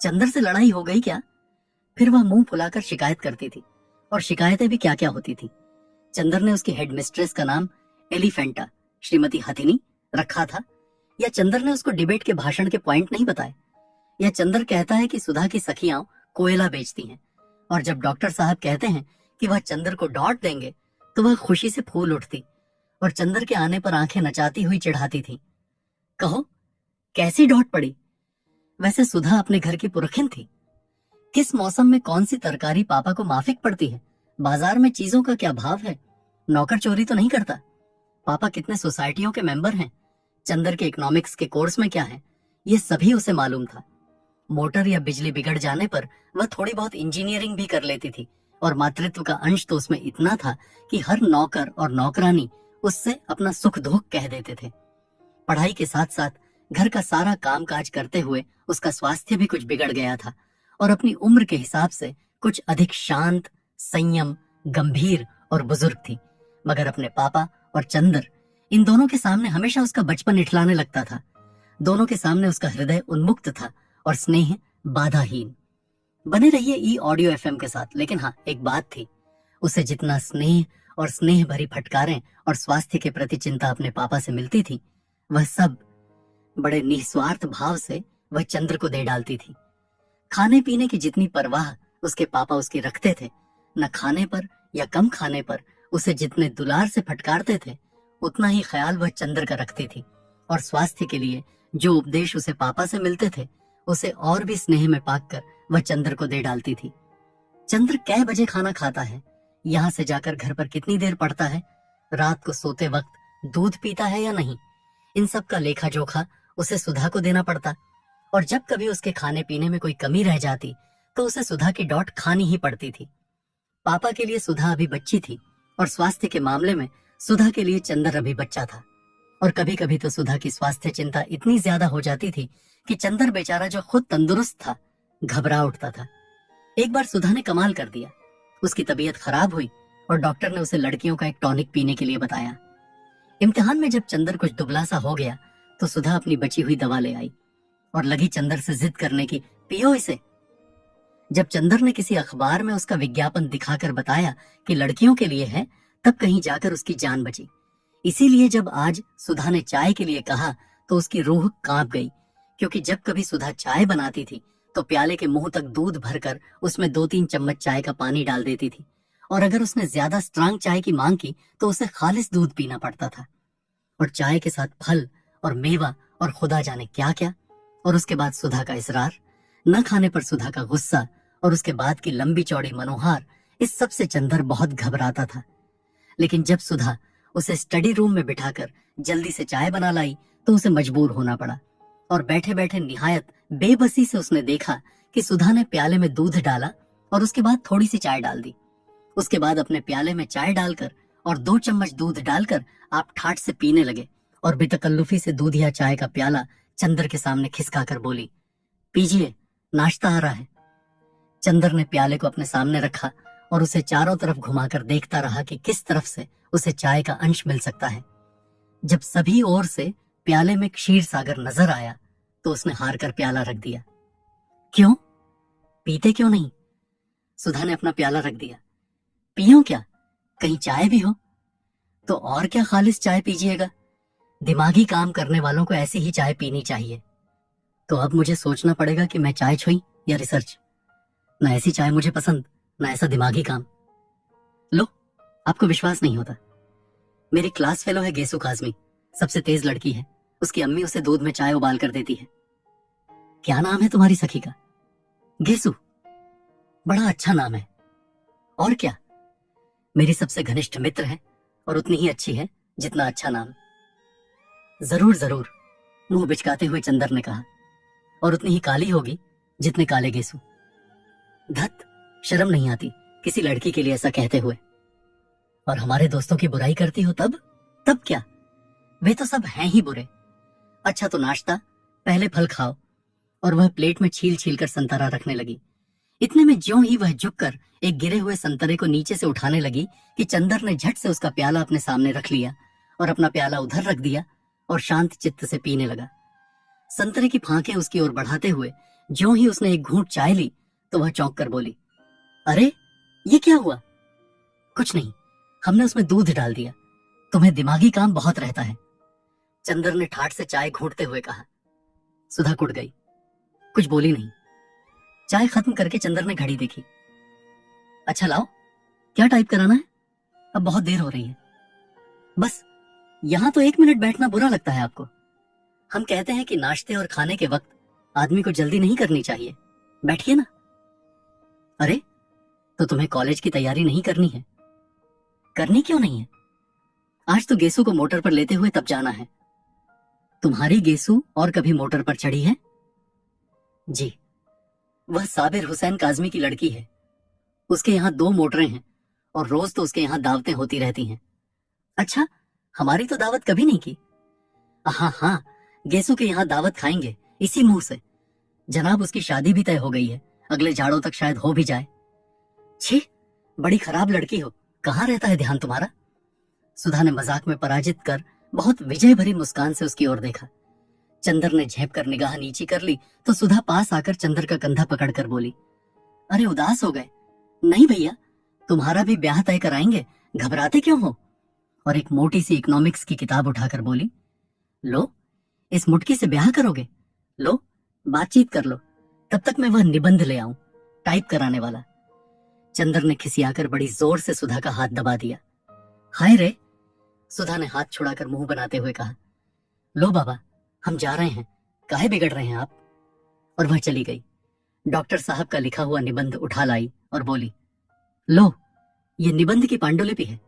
चंद्र से लड़ाई हो गई क्या? फिर वह मुंह फुलाकर शिकायत करती थी, और शिकायतें भी क्या क्या होती थी। चंद्र ने उसकी हेड मिस्ट्रेस का नाम एलिफेंटा, श्रीमती हथिनी, रखा था। या चंदर ने उसको डिबेट के भाषण के पॉइंट नहीं बताए? या चंदर कहता है कि सुधा की सखियां कोयला बेचती हैं, और जब डॉक्टर साहब कहते हैं कि वह चंदर को डॉट देंगे तो वह खुशी से फूल उठती और चंदर के आने पर आंखें नचाती हुई चिढ़ाती थी। कहो, कैसी डॉट पड़ी? वैसे सुधा अपने घर की पुरखिन थी। किस मौसम में कौन सी तरकारी पापा को माफिक पड़ती है, बाजार में चीजों का क्या भाव है, नौकर चोरी तो नहीं करता, पापा कितने सोसाइटियों के मेंबर हैं, चंदर के इकोनॉमिक्स के कोर्स में क्या है, ये सभी उसे मालूम था। मोटर या बिजली बिगड़ जाने पर वह थोड़ी बहुत इंजीनियरिंग भी कर लेती थी, और मातृत्व का अंश तो उसमें इतना था कि हर नौकर और नौकरानी उससे अपना सुख दुख कह देते थे। पढ़ाई के साथ साथ घर का सारा कामकाज करते हुए उसका स्वास्थ्य भी कुछ बिगड़ गया था, और अपनी उम्र के हिसाब से कुछ अधिक शांत, संयम, गंभीर और बुजुर्ग थी। मगर अपने पापा और चंदर, इन दोनों के सामने हमेशा उसका बचपन इठलाने लगता था। दोनों के सामने उसका हृदय उन्मुक्त था और स्नेह बाधाहीन। बने रहिए ई ऑडियो एफएम के साथ। लेकिन हाँ, एक बात थी, उसे जितना स्नेह और स्नेह भरी फटकारें और स्वास्थ्य के प्रति चिंता अपने पापा से मिलती थी, वह सब बड़े निस्वार्थ भाव से वह चंद्र को दे डालती थी। खाने पीने की जितनी परवाह उसके पापा उसकी रखते थे, न खाने पर या कम खाने पर उसे जितने दुलार से फटकारते थे, उतना ही ख्याल वह चंद्र का रखती थी। और स्वास्थ्य के लिए जो उपदेश उसे पापा से मिलते थे, उसे और भी स्नेह में पाकर वह चंद्र को दे डालती थी। चंद्र कै बजे खाना खाता है, यहाँ से जाकर घर पर कितनी देर पड़ता है, रात को सोते वक्त दूध पीता है या नहीं, इन सब का लेखा जोखा उसे सुधा को देना पड़ता। और जब कभी उसके खाने पीने में कोई कमी रह जाती तो उसे सुधा की डॉट खानी ही पड़ती थी। पापा के लिए सुधा अभी बच्ची थी, और स्वास्थ्य के मामले में सुधा के लिए चंद्र अभी बच्चा था। और कभी कभी तो सुधा की स्वास्थ्य चिंता इतनी ज्यादा हो जाती थी कि चंद्र बेचारा, जो खुद तंदुरुस्त था, घबरा उठता था। एक बार सुधा ने कमाल कर दिया। उसकी तबीयत खराब हुई और डॉक्टर ने उसे लड़कियों का एक टॉनिक पीने के लिए बताया। इम्तिहान में जब चंद्र कुछ दुबला सा हो गया तो सुधा अपनी बची हुई दवा ले आई और लगी चंद्र से जिद करने की, पियो इसे। जब चंद्र ने किसी अखबार में उसका विज्ञापन दिखाकर बताया कि लड़कियों के लिए है, तब कहीं जाकर उसकी जान बची। इसीलिए जब आज सुधा ने चाय के लिए कहा तो उसकी रूह कांप गई, क्योंकि जब कभी सुधा चाय बनाती थी तो प्याले के मुंह तक दूध भरकर उसमें 2-3 चम्मच चाय का पानी डाल देती थी, और अगर उसने ज्यादा स्ट्रांग चाय की मांग की तो उसे खालिस दूध पीना पड़ता था। और चाय के साथ फल और मेवा और खुदा जाने क्या क्या। और उसके बाद सुधा का इसरार, न खाने पर सुधा का गुस्सा, और उसके बाद की लंबी चौड़ी मनोहार, इस सब से चंद्र बहुत घबराता था। लेकिन जब सुधा उसे स्टडी रूम में बिठाकर जल्दी से चाय बना लाई तो उसे मजबूर होना पड़ा। और बैठे बैठे निहायत बेबसी से उसने देखा कि सुधा ने प्याले में दूध डाला और उसके बाद थोड़ी सी चाय डाल दी। उसके बाद अपने प्याले में चाय डालकर और 2 चम्मच दूध डालकर आप ठाठ से पीने लगे, और बेतकल्लुफी से दूध या चाय का प्याला चंद्र के सामने खिसकाकर बोली, पीजिए, नाश्ता आ रहा है। चंद्र ने प्याले को अपने सामने रखा और उसे चारों तरफ घुमाकर देखता रहा कि किस तरफ से उसे चाय का अंश मिल सकता है। जब सभी ओर से प्याले में क्षीर सागर नजर आया तो उसने हार कर प्याला रख दिया। क्यों? पीते क्यों नहीं? सुधा ने अपना प्याला रख दिया। पियो क्या? कहीं चाय भी हो? तो और क्या खालिस चाय पीजिएगा? दिमागी काम करने वालों को ऐसी ही चाय पीनी चाहिए। तो अब मुझे सोचना पड़ेगा कि मैं चाय छुई या रिसर्च। न ऐसी चाय मुझे पसंद, न ऐसा दिमागी काम। लो, आपको विश्वास नहीं होता, मेरी क्लास फेलो है गेसु काजमी, सबसे तेज लड़की है। उसकी अम्मी उसे दूध में चाय उबाल कर देती है। क्या नाम है तुम्हारी सखी का? गेसु। बड़ा अच्छा नाम है। और क्या, मेरी सबसे घनिष्ठ मित्र है और उतनी ही अच्छी है जितना अच्छा नाम। जरूर जरूर, मुंह बिचकाते हुए चंदर ने कहा, और उतनी ही काली होगी जितने काले गेसु। धत, शर्म नहीं आती किसी लड़की के लिए ऐसा कहते हुए। और हमारे दोस्तों की बुराई करती हो तब? तब क्या, वे तो सब हैं ही बुरे। अच्छा तो नाश्ता, पहले फल खाओ। और वह प्लेट में छील छील कर संतरा रखने लगी। इतने में ज्यों ही वह झुककर एक गिरे हुए संतरे को नीचे से उठाने लगी कि चंदर ने झट से उसका प्याला अपने सामने रख लिया और अपना प्याला उधर रख दिया और शांत चित्त से पीने लगा। संतरे की फांकें उसकी ओर बढ़ाते हुए ज्यों ही उसने एक घूंट चाय ली तो वह चौंक कर बोली, अरे ये क्या हुआ? कुछ नहीं, हमने उसमें दूध डाल दिया। तुम्हें दिमागी काम बहुत रहता है। चंद्र ने ठाठ से चाय घूंटते हुए कहा। सुधा कुट गई, कुछ बोली नहीं। चाय खत्म करके चंद्र ने घड़ी देखी। अच्छा लाओ, क्या टाइप कराना है? अब बहुत देर हो रही है। बस यहां तो 1 मिनट बैठना बुरा लगता है आपको। हम कहते हैं कि नाश्ते और खाने के वक्त आदमी को जल्दी नहीं करनी चाहिए। बैठिए ना। अरे, तो तुम्हें कॉलेज की तैयारी नहीं करनी है? करनी क्यों नहीं है? आज तो गेसू को मोटर पर लेते हुए तब जाना है। तुम्हारी गेसू और कभी मोटर पर चढ़ी है? जी, वह साबिर हुसैन काजमी की लड़की है। उसके यहाँ 2 मोटरें हैं और रोज तो उसके यहाँ दावतें होती रहती हैं। अच्छा, हमारी तो दावत कभी नहीं की। हाँ हाँ, गेसू के यहाँ दावत खाएंगे इसी मुंह से। जनाब, उसकी शादी भी तय हो गई है, अगले जाड़ों तक शायद हो भी जाए। छी, बड़ी खराब लड़की हो। कहाँ रहता है ध्यान तुम्हारा? सुधा ने मजाक में पराजित कर बहुत विजय भरी मुस्कान से उसकी ओर देखा। चंद्र ने झेप कर निगाह नीची कर ली तो सुधा पास आकर चंद्र का कंधा पकड़कर बोली, अरे उदास हो गए? नहीं भैया, तुम्हारा भी ब्याह तय कराएंगे, घबराते क्यों हो? और एक मोटी सी इकोनॉमिक्स की किताब उठाकर बोली, लो, इस मुटकी से ब्याह करोगे? लो, बातचीत कर लो, तब तक मैं वह निबंध ले आऊं, टाइप कराने वाला। चंद्र ने खिसियाकर बड़ी जोर से सुधा का हाथ दबा दिया। हाय रे, सुधा ने हाथ छुड़ाकर मुंह बनाते हुए कहा, लो बाबा, हम जा रहे हैं, काहे बिगड़ रहे हैं आप? और वह चली गई। डॉक्टर साहब का लिखा हुआ निबंध उठा लाई और बोली, लो, ये निबंध की पांडुलिपि है।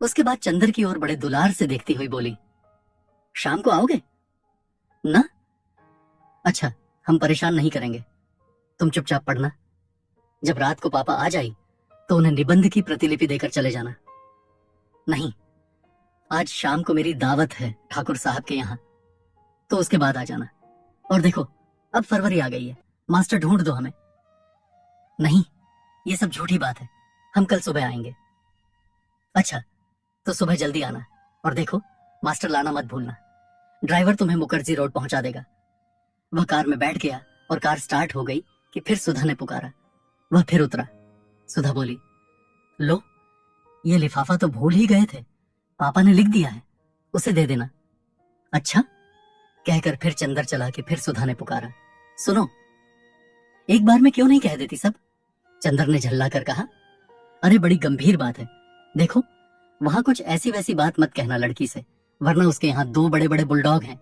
उसके बाद चंद्र की ओर बड़े दुलार से देखती हुई बोली, शाम को आओगे ना? अच्छा, हम परेशान नहीं करेंगे, तुम चुपचाप पढ़ना। जब रात को पापा आ जाए तो उन्हें निबंध की प्रतिलिपि देकर चले जाना। नहीं, आज शाम को मेरी दावत है ठाकुर साहब के यहाँ, तो उसके बाद आ जाना। और देखो, अब फरवरी आ गई है, मास्टर ढूंढ दो हमें। नहीं, ये सब झूठी बात है, हम कल सुबह आएंगे। अच्छा, तो सुबह जल्दी आना, और देखो मास्टर लाना मत भूलना। ड्राइवर तुम्हें मुखर्जी रोड पहुंचा देगा। वह कार में बैठ गया और कार स्टार्ट हो गई कि फिर सुधा ने पुकारा। वह फिर उतरा। सुधा बोली, लो, ये लिफाफा तो भूल ही गए थे, पापा ने लिख दिया है, उसे दे देना। अच्छा, कहकर फिर चंद्र चला के फिर सुधा ने पुकारा, सुनो, एक बार में क्यों नहीं कह देती सब? चंद्र ने झल्ला कर कहा, अरे बड़ी गंभीर बात है, देखो वहां कुछ ऐसी वैसी बात मत कहना लड़की से, वरना उसके यहाँ 2 बड़े बड़े बुलडॉग हैं।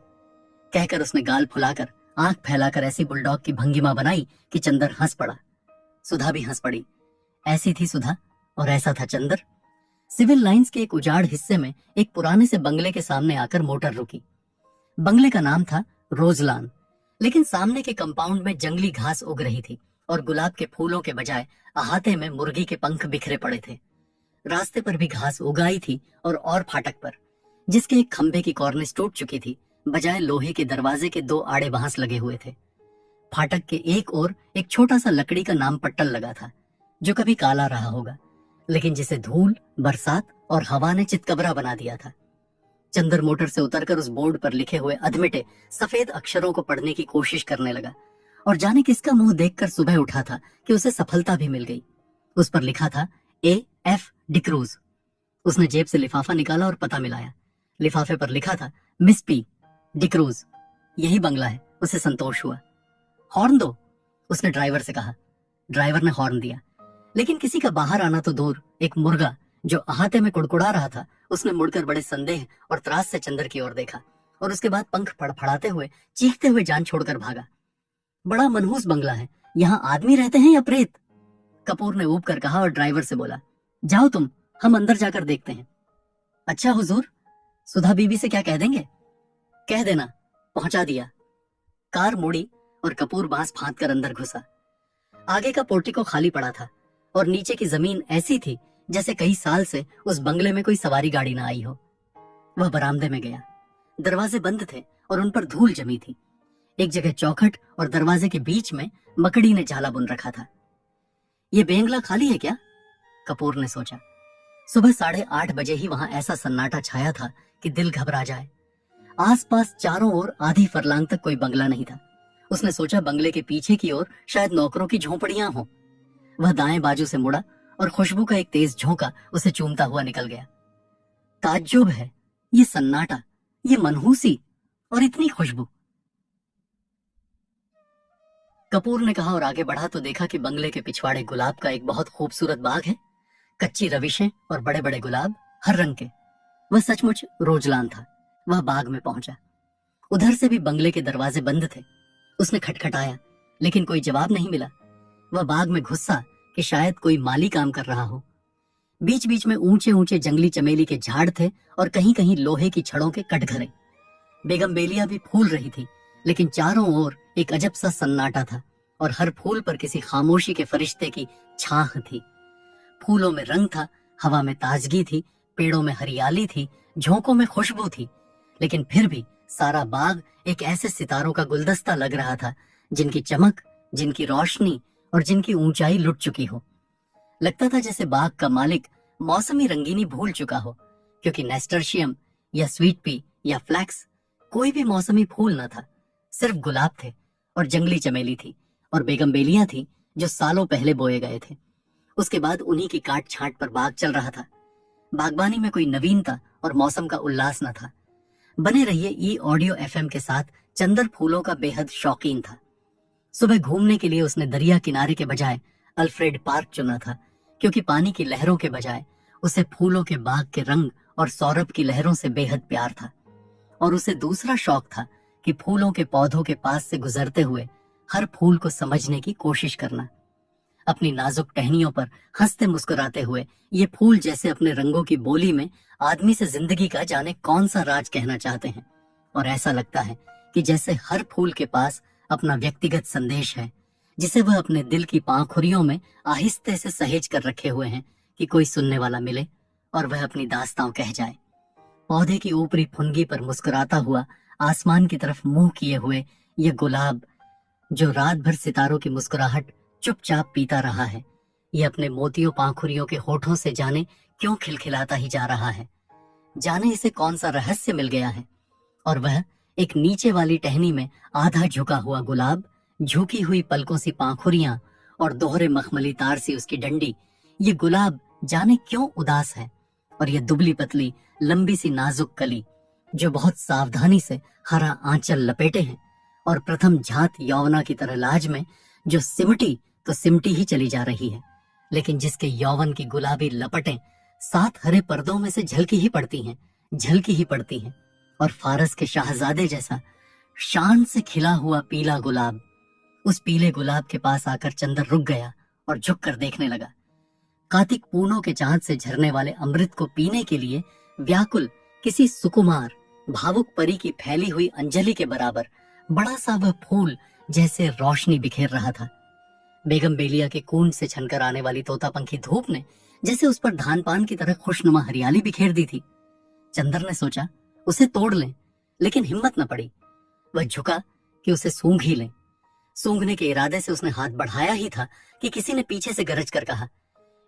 कहकर उसने गाल फुलाकर आंख फैलाकर ऐसी बुलडॉग की भंगिमा बनाई कि चंद्र हंस पड़ा। सुधा भी हंस पड़ी। ऐसी थी सुधा और ऐसा था चंद्र। सिविल लाइंस के एक उजाड़ हिस्से में एक पुराने से बंगले के सामने आकर मोटर रुकी। बंगले का नाम था रोजलान, लेकिन सामने के कंपाउंड में जंगली घास उग रही थी और गुलाब के फूलों के बजाय अहाते में मुर्गी के पंख बिखरे पड़े थे। रास्ते पर भी घास उगाई थी और फाटक पर, जिसके एक खंभे की कॉर्निस टूट चुकी थी, बजाय लोहे के दरवाजे के 2 आड़े बांस लगे हुए थे। फाटक के एक ओर एक छोटा सा लकड़ी का नाम पट्टल लगा था, जो कभी काला रहा होगा, लेकिन जिसे धूल, बरसात और हवा ने चितकबरा बना दिया था। चंद्र मोटर से उतरकर उस बोर्ड पर लिखे हुए अधमिटे सफेद अक्षरों को पढ़ने की कोशिश करने लगा, और जाने किसका मुंह देखकर सुबह उठा था कि उसे सफलता भी मिल गई। उस पर लिखा था A.F. डिक्रूज। उसने जेब से लिफाफा निकाला और पता मिलाया। लिफाफे पर लिखा था मिस पी डिक्रूज। यही बंगला है, उसे संतोष हुआ। हॉर्न दो, उसने ड्राइवर से कहा। ड्राइवर ने हॉर्न दिया, लेकिन किसी का बाहर आना तो दूर, एक मुर्गा जो अहाते में कुड़कुड़ा रहा था, उसने मुड़कर बड़े संदेह और त्रास से चंद्र की ओर देखा और उसके बाद पंख फड़फड़ाते हुए चीखते हुए जान छोड़कर भागा। बड़ा मनहूस बंगला है, यहाँ आदमी रहते हैं या प्रेत? कपूर ने ऊब कर कहा और ड्राइवर से बोला, जाओ तुम, हम अंदर जाकर देखते हैं। अच्छा हुजूर, सुधा बीबी से क्या कह देंगे? कह देना, पहुंचा दिया। कार मुड़ी और कपूर बांस फांद कर अंदर घुसा। आगे का पोर्टिको खाली पड़ा था और नीचे की जमीन ऐसी थी जैसे कई साल से उस बंगले में कोई सवारी गाड़ी ना आई हो। वह बरामदे में गया। दरवाजे बंद थे और उन पर धूल जमी थी। एक जगह चौखट और दरवाजे के बीच में मकड़ी ने जाला बुन रखा था। ये बेंगला खाली है क्या? कपूर ने सोचा। सुबह 8:30 बजे ही वहां ऐसा सन्नाटा छाया था कि दिल घबरा जाए। आसपास चारों ओर आधी फरलांग तक कोई बंगला नहीं था। उसने सोचा बंगले के पीछे की ओर शायद नौकरों की झोंपड़ियां हों। वह दाएं बाजू से मुड़ा और खुशबू का एक तेज झोंका उसे चूमता हुआ निकल गया। ताज्जुब है, ये सन्नाटा, ये मनहूसी और इतनी खुशबू। कपूर ने कहा और आगे बढ़ा तो देखा कि बंगले के पिछवाड़े गुलाब का एक बहुत खूबसूरत बाग है, कच्ची रविशें और बड़े बड़े गुलाब हर रंग के। वह सचमुच रोजलान था। वह बाग में पहुंचा। उधर से भी बंगले के दरवाजे बंद थे। उसने खटखटाया, लेकिन कोई जवाब नहीं मिला। वह बाग में घुसा कि शायद कोई माली काम कर रहा हो। बीच बीच में ऊंचे ऊंचे जंगली चमेली के झाड़ थे और कहीं कहीं लोहे की छड़ों के कटघरे। बेगमबेलिया भी फूल रही थी, लेकिन चारों ओर एक अजब सा सन्नाटा था और हर फूल पर किसी खामोशी के फरिश्ते की छाह थी। फूलों में रंग था, हवा में ताजगी थी, पेड़ों में हरियाली थी, झोंकों में खुशबू थी, लेकिन फिर भी सारा बाग एक ऐसे सितारों का गुलदस्ता लग रहा था जिनकी चमक, जिनकी रोशनी और जिनकी ऊंचाई लुट चुकी हो। लगता था जैसे बाग का मालिक मौसमी रंगीनी भूल चुका हो, क्योंकि नेस्टर्शियम या स्वीट पी या फ्लैक्स कोई भी मौसमी फूल न था। सिर्फ गुलाब थे और जंगली चमेली थी और बेगमबेलियां थी जो सालों पहले बोए गए थे। उसके बाद उन्हीं की काट छांट पर बाग चल रहा था। बागबानी में कोई नवीनता और मौसम का उल्लास न था। बने रहिए ई ऑडियो एफएम के साथ। चंदर फूलों का बेहद शौकीन था। सुबह घूमने के लिए उसने दरिया किनारे के बजाय अल्फ्रेड पार्क चुना था, क्योंकि पानी की लहरों के बजाय उसे फूलों के बाग के रंग और सौरभ की लहरों से बेहद प्यार था। और उसे दूसरा शौक था कि फूलों के पौधों के पास से गुजरते हुए हर फूल को समझने की कोशिश करना। अपनी नाजुक टहनियों पर हंसते मुस्कुराते हुए ये फूल जैसे अपने रंगों की बोली में आदमी से जिंदगी का जाने कौन सा राज कहना चाहते हैं। और ऐसा लगता है कि जैसे हर फूल के पास अपना व्यक्तिगत संदेश है, जिसे वह अपने दिल की पांखुरियों में आहिस्ते से सहेज कर रखे हुए हैं कि कोई सुनने वाला मिले और वह अपनी दास्तां कह जाए। पौधे की ऊपरी फुनगी पर मुस्कुराता हुआ आसमान की तरफ मुंह किए हुए ये गुलाब, जो रात भर सितारों की मुस्कुराहट चुपचाप पीता रहा है, ये अपने मोतियों पांखुरियों के होठों से जाने क्यों खिलखिलाता ही जा रहा है। जाने इसे कौन सा रहस्य मिल गया है। और वह एक नीचे वाली टहनी में आधा झुका हुआ गुलाब, झुकी हुई पलकों सी पांखुरियां और दोहरे मखमली तार सी उसकी डंडी, ये गुलाब जाने क्यों उदास है। और ये दुबली पतली लंबी सी नाजुक कली, जो बहुत सावधानी से हरा आंचल लपेटे हैं और प्रथम झात यौवना की तरह लाज में जो सिमटी तो सिमटी ही चली जा रही है, लेकिन जिसके यौवन की गुलाबी लपटें 7 हरे पर्दों में से झलकी ही पड़ती हैं, झलकी ही पड़ती हैं। और फारस के शाहजादे जैसा शान से खिला हुआ पीला गुलाब। उस पीले गुलाब के पास आकर चंदर रुक गया और झुक कर देखने लगा। कार्तिक पूनों के चांद से झरने वाले अमृत को पीने के लिए व्याकुल किसी सुकुमार भावुक परी की फैली हुई अंजलि के बराबर बड़ा सा वह फूल जैसे रोशनी बिखेर रहा था। बेगमबेलिया के कूंड से छनकर आने वाली तोतापंखी धूप ने जैसे उस पर धान पान की तरह खुशनुमा हरियाली बिखेर दी थी। चंदर ने सोचा उसे तोड़ लें, लेकिन हिम्मत न पड़ी। वह झुका कि उसे सूंघ ही लें। सूंघने के इरादे से उसने हाथ बढ़ाया ही था कि किसी ने पीछे से गरज कर कहा,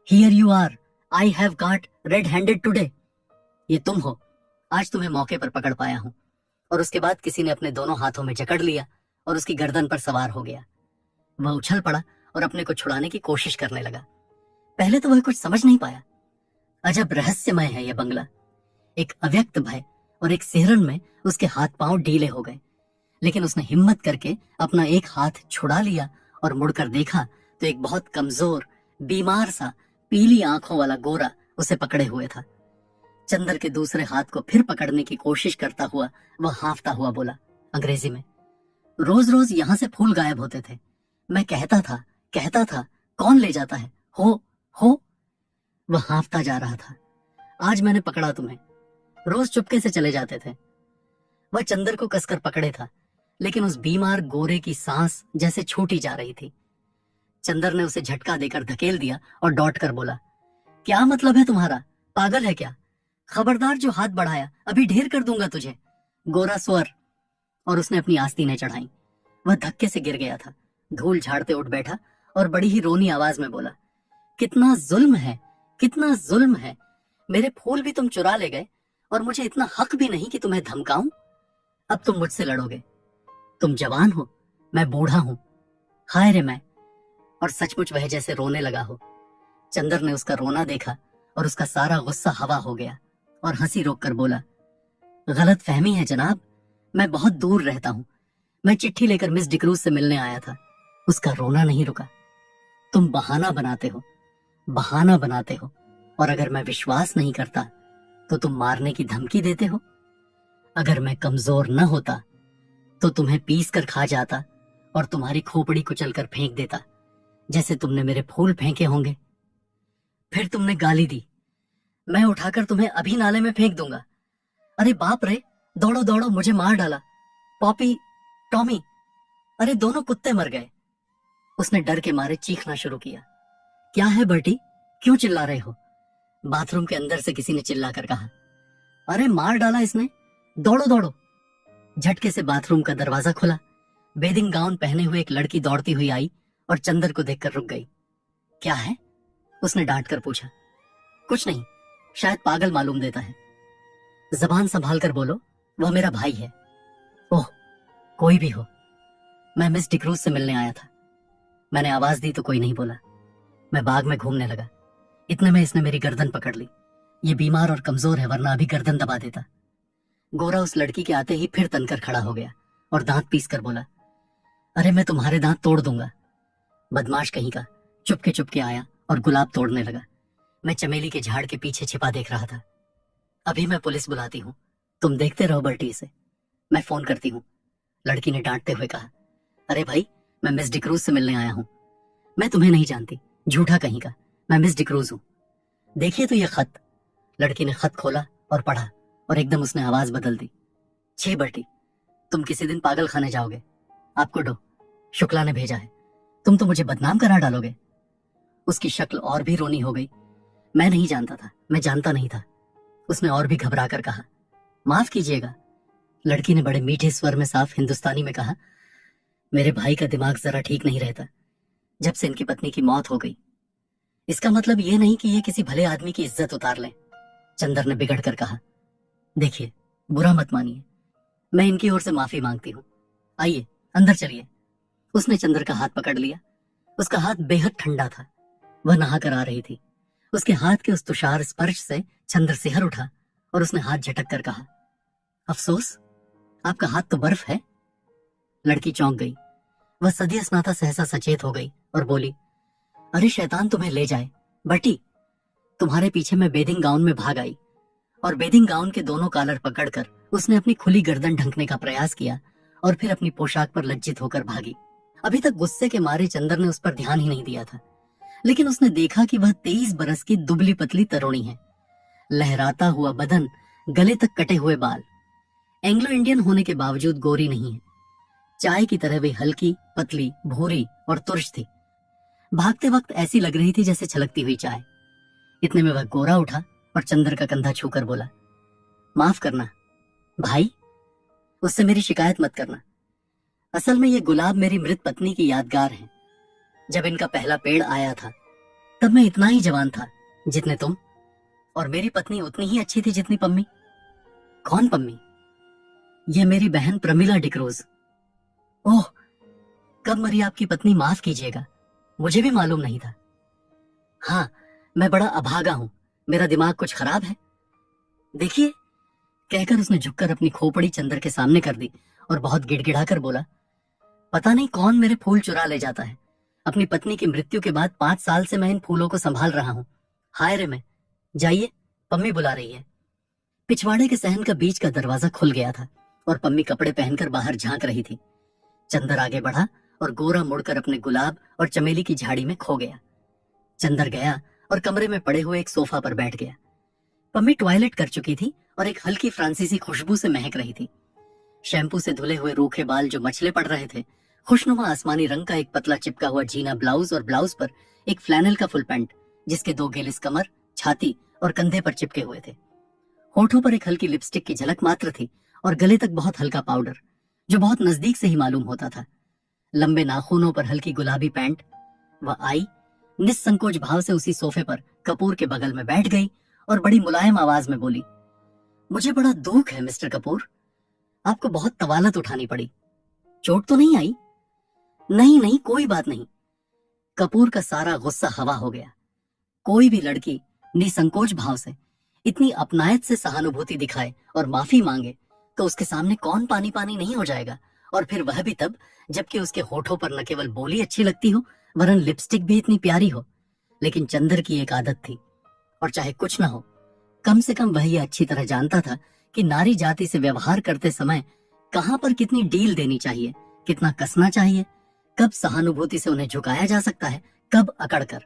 here you are, I have got red handed today. ये तुम हो, आज तुम्हें मौके पर पकड़ पाया हूं। और उसके बाद किसी ने अपने दोनों हाथों में जकड़ लिया और उसकी गर्दन पर सवार हो गया। वह उछल पड़ा और अपने को छुड़ाने की कोशिश करने लगा। पहले तो वह कुछ समझ नहीं पाया। अजब रहस्यमय है यह बंगला। एक अव्यक्त भय और एक सिहरन में उसके हाथ पांव ढीले हो गए, लेकिन उसने हिम्मत करके अपना एक हाथ छुड़ा लिया और मुड़कर देखा तो एक बहुत कमजोर, बीमार सा, पीली आंखों वाला गोरा उसे पकड़े हुए था। चंदर के दूसरे हाथ को फिर पकड़ने की कोशिश करता हुआ वह हांफता हुआ बोला अंग्रेजी में, रोज रोज यहां से फूल गायब होते थे। मैं कहता था कौन ले जाता है, हो। वह हांफता जा रहा था। आज मैंने पकड़ा तुम्हें। रोज चुपके से चले जाते थे। वह चंदर को कसकर पकड़े था, लेकिन उस बीमार गोरे की सांस जैसे छूटी जा रही थी। चंदर ने उसे झटका देकर धकेल दिया और डॉट कर बोला, क्या मतलब है तुम्हारा, पागल है क्या? खबरदार जो हाथ बढ़ाया अभी ढेर कर दूंगा तुझे, गोरा स्वर। और उसने अपनी आस्तीनें चढ़ाई। वह धक्के से गिर गया था, धूल झाड़ते उठ बैठा और बड़ी ही रोनी आवाज में बोला, कितना जुल्म है, कितना जुल्म है। मेरे फूल भी तुम चुरा ले गए और मुझे इतना हक भी नहीं कि तुम्हें धमकाऊं। अब तुम मुझसे लड़ोगे। तुम जवान हो, मैं बूढ़ा हूं। हाय रे मैं। और सचमुच वह जैसे रोने लगा हो। चंदर ने उसका रोना देखा और उसका सारा गुस्सा हवा हो गया और हंसी रोक कर बोला, गलत फहमी है जनाब, मैं बहुत दूर रहता हूँ। मैं चिट्ठी लेकर मिस डिक्रूज से मिलने आया था। उसका रोना नहीं रुका। तुम बहाना बनाते हो, बहाना बनाते हो, और अगर मैं विश्वास नहीं करता तो तुम मारने की धमकी देते हो। अगर मैं कमजोर न होता तो तुम्हें पीस कर खा जाता और तुम्हारी खोपड़ी कुचल कर फेंक देता, जैसे तुमने मेरे फूल फेंके होंगे। फिर तुमने गाली दी, मैं उठाकर तुम्हें अभी नाले में फेंक दूंगा। अरे बाप रे, दौड़ो दौड़ो, मुझे मार डाला। पॉपी, टॉमी, अरे दोनों कुत्ते मर गए। उसने डर के मारे चीखना शुरू किया। क्या है बर्टी, क्यों चिल्ला रहे हो? बाथरूम के अंदर से किसी ने चिल्लाकर कहा। अरे मार डाला इसने, दौड़ो दौड़ो। झटके से बाथरूम का दरवाजा खुला। बेदिंग गाउन पहने हुए एक लड़की दौड़ती हुई आई और चंदर को देखकर रुक गई। क्या है? उसने डांट कर पूछा। कुछ नहीं, शायद पागल मालूम देता है। जबान संभाल कर बोलो, वह मेरा भाई है। ओह, कोई भी हो, मैं मिस डिक्रूज से मिलने आया था। मैंने आवाज दी तो कोई नहीं बोला। मैं बाग में घूमने लगा। इतने में इसने मेरी गर्दन पकड़ ली। ये बीमार और कमजोर है, वरना अभी गर्दन दबा देता। गोरा उस लड़की के आते ही फिर तनकर खड़ा हो गया और दांत पीस कर बोला, अरे मैं तुम्हारे दांत तोड़ दूंगा। बदमाश कहीं का चुपके आया और गुलाब तोड़ने लगा। मैं चमेली के झाड़ के पीछे छिपा देख रहा था। अभी मैं पुलिस बुलाती हूँ, तुम देखते रहो बर्टी इसे, मैं फोन करती हूँ, लड़की ने डांटते हुए कहा। अरे भाई, मैं मिस डिक्रूज से मिलने आया हूँ। मैं तुम्हें नहीं जानती, झूठा कहीं का, मैं मिस डिक्रूज हूँ। देखिए तो ये खत। लड़की ने खत खोला और पढ़ा और एकदम उसने आवाज बदल दी। छे बर्टी, तुम किसी दिन पागल खाने जाओगे। आपको डो शुक्ला ने भेजा है। तुम तो मुझे बदनाम करा डालोगे। उसकी शक्ल और भी रोनी हो गई। मैं नहीं जानता था, मैं जानता नहीं था। उसने और भी घबरा कर कहा, माफ कीजिएगा। लड़की ने बड़े मीठे स्वर में साफ हिंदुस्तानी में कहा, मेरे भाई का दिमाग जरा ठीक नहीं रहता जब से इनकी पत्नी की मौत हो गई। इसका मतलब ये नहीं कि ये किसी भले आदमी की इज्जत उतार लें। चंदर ने बिगड़ कर कहा, देखिए, बुरा मत मानिए, मैं इनकी ओर से माफी मांगती हूँ। आइए अंदर चलिए। उसने चंदर का हाथ पकड़ लिया। उसका हाथ बेहद ठंडा था। वह नहा कर आ रही थी। उसके हाथ के उस तुषार स्पर्श से चंदर सिहर उठा और उसने हाथ झटक कर कहा, अफसोस, आपका हाथ तो बर्फ है। लड़की चौंक गई। वह सदिया स्नाता सहसा सचेत हो गई और बोली, अरे शैतान तुम्हें ले जाए। बटी, तुम्हारे पीछे मैं बेदिंग गाउन में भाग आई और बेदिंग गाउन के दोनों कॉलर पकड़कर उसने अपनी खुली गर्दन ढकने का प्रयास किया और फिर अपनी पोशाक पर लज्जित होकर भागी। अभी तक गुस्से के मारे चंदर ने उस पर ध्यान ही नहीं दिया था, लेकिन उसने देखा कि वह 23 बरस की दुबली पतली तरुणी है। लहराता हुआ बदन, गले तक कटे हुए बाल। एंग्लो इंडियन होने के बावजूद गोरी नहीं है। चाय की तरह वे हल्की, पतली, भूरी और तुर्श थी। भागते वक्त ऐसी लग रही थी जैसे छलकती हुई चाय। इतने में वह गोरा उठा और चंदर का कंधा छूकर बोला, माफ करना भाई, उससे मेरी शिकायत मत करना। असल में ये गुलाब मेरी मृत पत्नी की यादगार है। जब इनका पहला पेड़ आया था तब मैं इतना ही जवान था जितने तुम, और मेरी पत्नी उतनी ही अच्छी थी जितनी पम्मी। कौन पम्मी? यह मेरी बहन प्रमिला डिक्रूज। ओह, कब मरी आपकी पत्नी? माफ कीजिएगा, मुझे भी मालूम नहीं था। हाँ, मैं बड़ा अभागा हूं, मेरा दिमाग कुछ खराब है। देखिए, कहकर उसने झुककर अपनी खोपड़ी चंदर के सामने कर दी और बहुत गिड़गिड़ाकर बोला, पता नहीं कौन मेरे फूल चुरा ले जाता है। अपनी पत्नी की मृत्यु के बाद 5 साल से मैं इन फूलों को संभाल रहा हूं। हाय रे मैं, जाइए, पम्मी बुला रही है। पिछवाड़े के सहन का बीच का दरवाजा खुल गया था और पम्मी कपड़े पहनकर बाहर झांक रही थी। चंदर आगे बढ़ा और गोरा मुड़कर अपने गुलाब और चमेली की झाड़ी में खो गया। चंदर गया और कमरे में पड़े हुए एक सोफा पर बैठ गया। पम्मी टॉयलेट कर चुकी थी और एक हल्की फ्रांसीसी खुशबू से महक रही थी। शैम्पू से धुले हुए रूखे बाल जो मछले पड़ रहे थे, खुशनुमा आसमानी रंग का एक पतला चिपका हुआ जीना ब्लाउज और ब्लाउज पर एक फ्लैनल का फुल पैंट जिसके 2 गेलिस कमर, छाती और कंधे पर चिपके हुए थे। होठों पर एक हल्की लिपस्टिक की झलक मात्र थी और गले तक बहुत हल्का पाउडर जो बहुत नजदीक से ही मालूम होता था। लंबे नाखूनों पर हल्की गुलाबी पैंट। वह आई, निस्संकोच भाव से उसी सोफे पर कपूर के बगल में बैठ गई और बड़ी मुलायम आवाज में बोली, मुझे बड़ा दुख है मिस्टर कपूर, आपको बहुत तवालत उठानी पड़ी। चोट तो नहीं आई? नहीं नहीं, कोई बात नहीं। कपूर का सारा गुस्सा हवा हो गया। कोई भी लड़की निसंकोच भाव से इतनी अपनायत से सहानुभूति दिखाए और माफी मांगे तो उसके सामने कौन पानी पानी नहीं हो जाएगा, और फिर वह भी तब जबकि उसके होठों पर न केवल बोली अच्छी लगती हो वरन लिपस्टिक भी इतनी प्यारी हो। लेकिन चंद्र की एक आदत थी, और चाहे कुछ ना हो, कम से कम वह यह अच्छी तरह जानता था कि नारी जाति से व्यवहार करते समय कहां पर कितनी डील देनी चाहिए, कितना कसना चाहिए, कब सहानुभूति से उन्हें झुकाया जा सकता है, कब अकड़कर।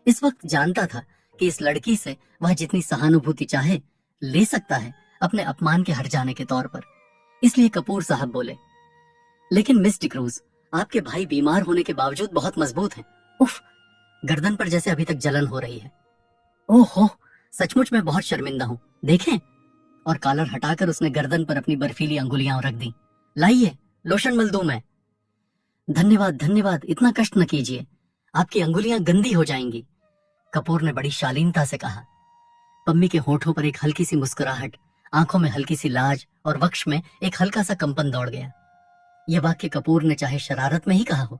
इस वक्त जानता था कि इस लड़की से वह जितनी सहानुभूति चाहे ले सकता है अपने अपमान के हट जाने के तौर पर। इसलिए कपूर साहब बोले, लेकिन मिस डिक्रूज, आपके भाई बीमार होने के बावजूद बहुत मजबूत हैं। उफ, गर्दन पर जैसे अभी तक जलन हो रही है। ओहो, सचमुच मैं बहुत शर्मिंदा हूँ, देखें। और कॉलर हटाकर उसने गर्दन पर अपनी बर्फीली अंगुलियां रख दी। लाइए, लोशन मल दूं मैं। धन्यवाद धन्यवाद, इतना कष्ट न कीजिए, आपकी अंगुलियां गंदी हो जाएंगी, कपूर ने बड़ी शालीनता से कहा। पम्मी के होठों पर एक हल्की सी मुस्कुराहट, आंखों में हल्की सी लाज और वक्ष में एक हल्का सा कंपन दौड़ गया। यह वाक्य कपूर ने चाहे शरारत में ही कहा हो,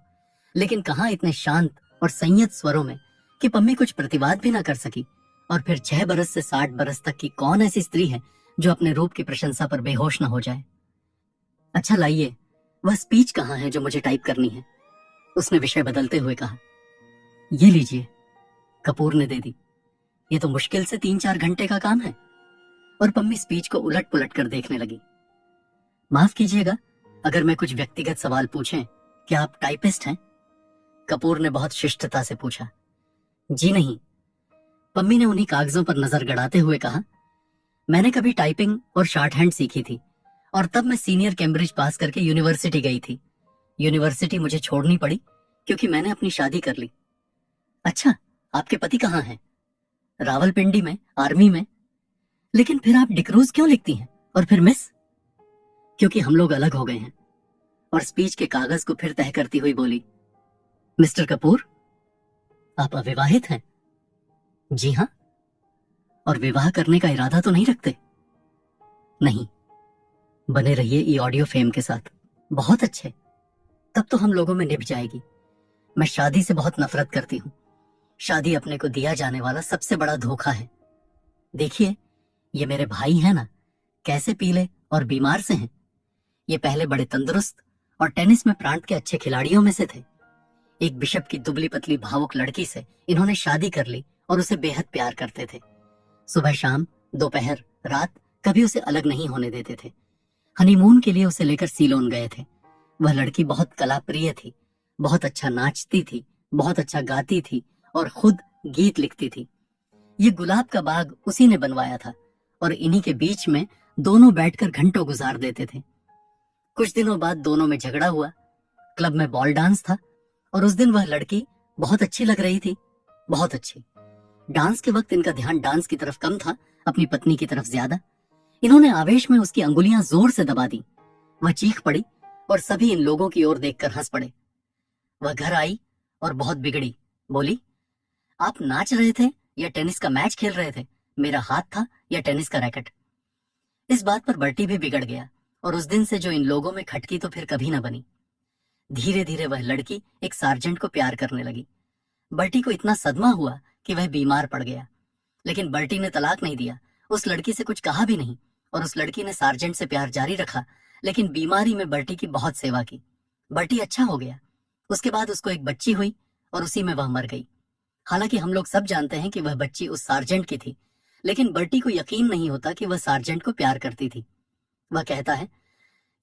लेकिन कहा इतने शांत और संयत स्वरों में कि पम्मी कुछ प्रतिवाद भी ना कर सकी। और फिर 6 बरस से 60 बरस तक की कौन ऐसी स्त्री है जो अपने रूप की प्रशंसा पर बेहोश न हो जाए। अच्छा लाइए, वह स्पीच कहाँ है जो मुझे टाइप करनी है, उसने विषय बदलते हुए कहा। ये लीजिए, कपूर ने दे दी। ये तो मुश्किल से 3-4 घंटे का काम है। और पम्मी स्पीच को उलट पुलट कर देखने लगी। माफ कीजिएगा अगर मैं कुछ व्यक्तिगत सवाल पूछें, क्या आप टाइपिस्ट हैं? कपूर ने बहुत शिष्टता से पूछा। जी नहीं, पम्मी ने उन्हीं कागजों पर नजर गड़ाते हुए कहा। मैंने कभी टाइपिंग और शॉर्ट हैंड सीखी थी, और तब मैं सीनियर कैम्ब्रिज पास करके यूनिवर्सिटी गई थी। यूनिवर्सिटी मुझे छोड़नी पड़ी क्योंकि मैंने अपनी शादी कर ली। अच्छा, आपके पति कहाँ हैं? रावलपिंडी में, आर्मी में। लेकिन फिर आप डिक्रूज क्यों लिखती हैं और फिर मिस? क्योंकि हम लोग अलग हो गए हैं। और स्पीच के कागज को फिर तह करती हुई बोली, मिस्टर कपूर, आप अविवाहित हैं? जी हाँ। और विवाह करने का इरादा तो नहीं रखते? नहीं। बने रहिए ई ऑडियो फेम के साथ। बहुत अच्छे, तब तो हम लोगों में निभ जाएगी। मैं शादी से बहुत नफरत करती हूँ। शादी अपने को दिया जाने वाला सबसे बड़ा धोखा है। देखिए, ये मेरे भाई हैं ना, कैसे पीले और बीमार से हैं। ये पहले बड़े तंदुरुस्त और टेनिस में प्रांत के अच्छे खिलाड़ियों में से थे। एक बिशप की दुबली पतली भावुक लड़की से इन्होंने शादी कर ली और उसे बेहद प्यार करते थे। सुबह शाम, दोपहर, रात कभी उसे अलग नहीं होने देते थे। हनीमून के लिए उसे लेकर सीलोन गए थे। वह लड़की बहुत कलाप्रिय थी, बहुत अच्छा नाचती थी, बहुत अच्छा गाती थी और खुद गीत लिखती थी। ये गुलाब का बाग उसी ने बनवाया था, और इन्हीं के बीच में दोनों बैठकर घंटों गुजार देते थे। कुछ दिनों बाद दोनों में झगड़ा हुआ। क्लब में बॉल डांस था, और उस दिन वह लड़की बहुत अच्छी लग रही थी, बहुत अच्छी। डांस के वक्त इनका ध्यान डांस की तरफ कम था, अपनी पत्नी की तरफ ज्यादा। इन्होंने आवेश में उसकी अंगुलियां जोर से दबा दी। वह चीख पड़ी और सभी इन लोगों की ओर देखकर हंस पड़े। वह घर आई और बहुत बिगड़ी। बोली, आप नाच रहे थे या टेनिस का मैच खेल रहे थे? मेरा हाथ था या टेनिस का रैकेट? इस बात पर बर्टी भी बिगड़ गया, और उस दिन से जो इन लोगों में खटकी तो फिर कभी न बनी। धीरे धीरे वह लड़की एक सार्जेंट को प्यार करने लगी। बर्टी को इतना सदमा हुआ कि वह बीमार पड़ गया, लेकिन बर्टी ने तलाक नहीं दिया, उस लड़की से कुछ कहा भी नहीं, और उस लड़की ने सार्जेंट से प्यार जारी रखा, लेकिन बीमारी में बर्टी की बहुत सेवा की। बर्टी अच्छा हो गया। उसके बाद उसको एक बच्ची हुई और उसी में वह मर गई। हालांकि हम लोग सब जानते हैं कि वह बच्ची उस सार्जेंट की थी, लेकिन बर्टी को यकीन नहीं होता कि वह सार्जेंट को प्यार करती थी। वह कहता है,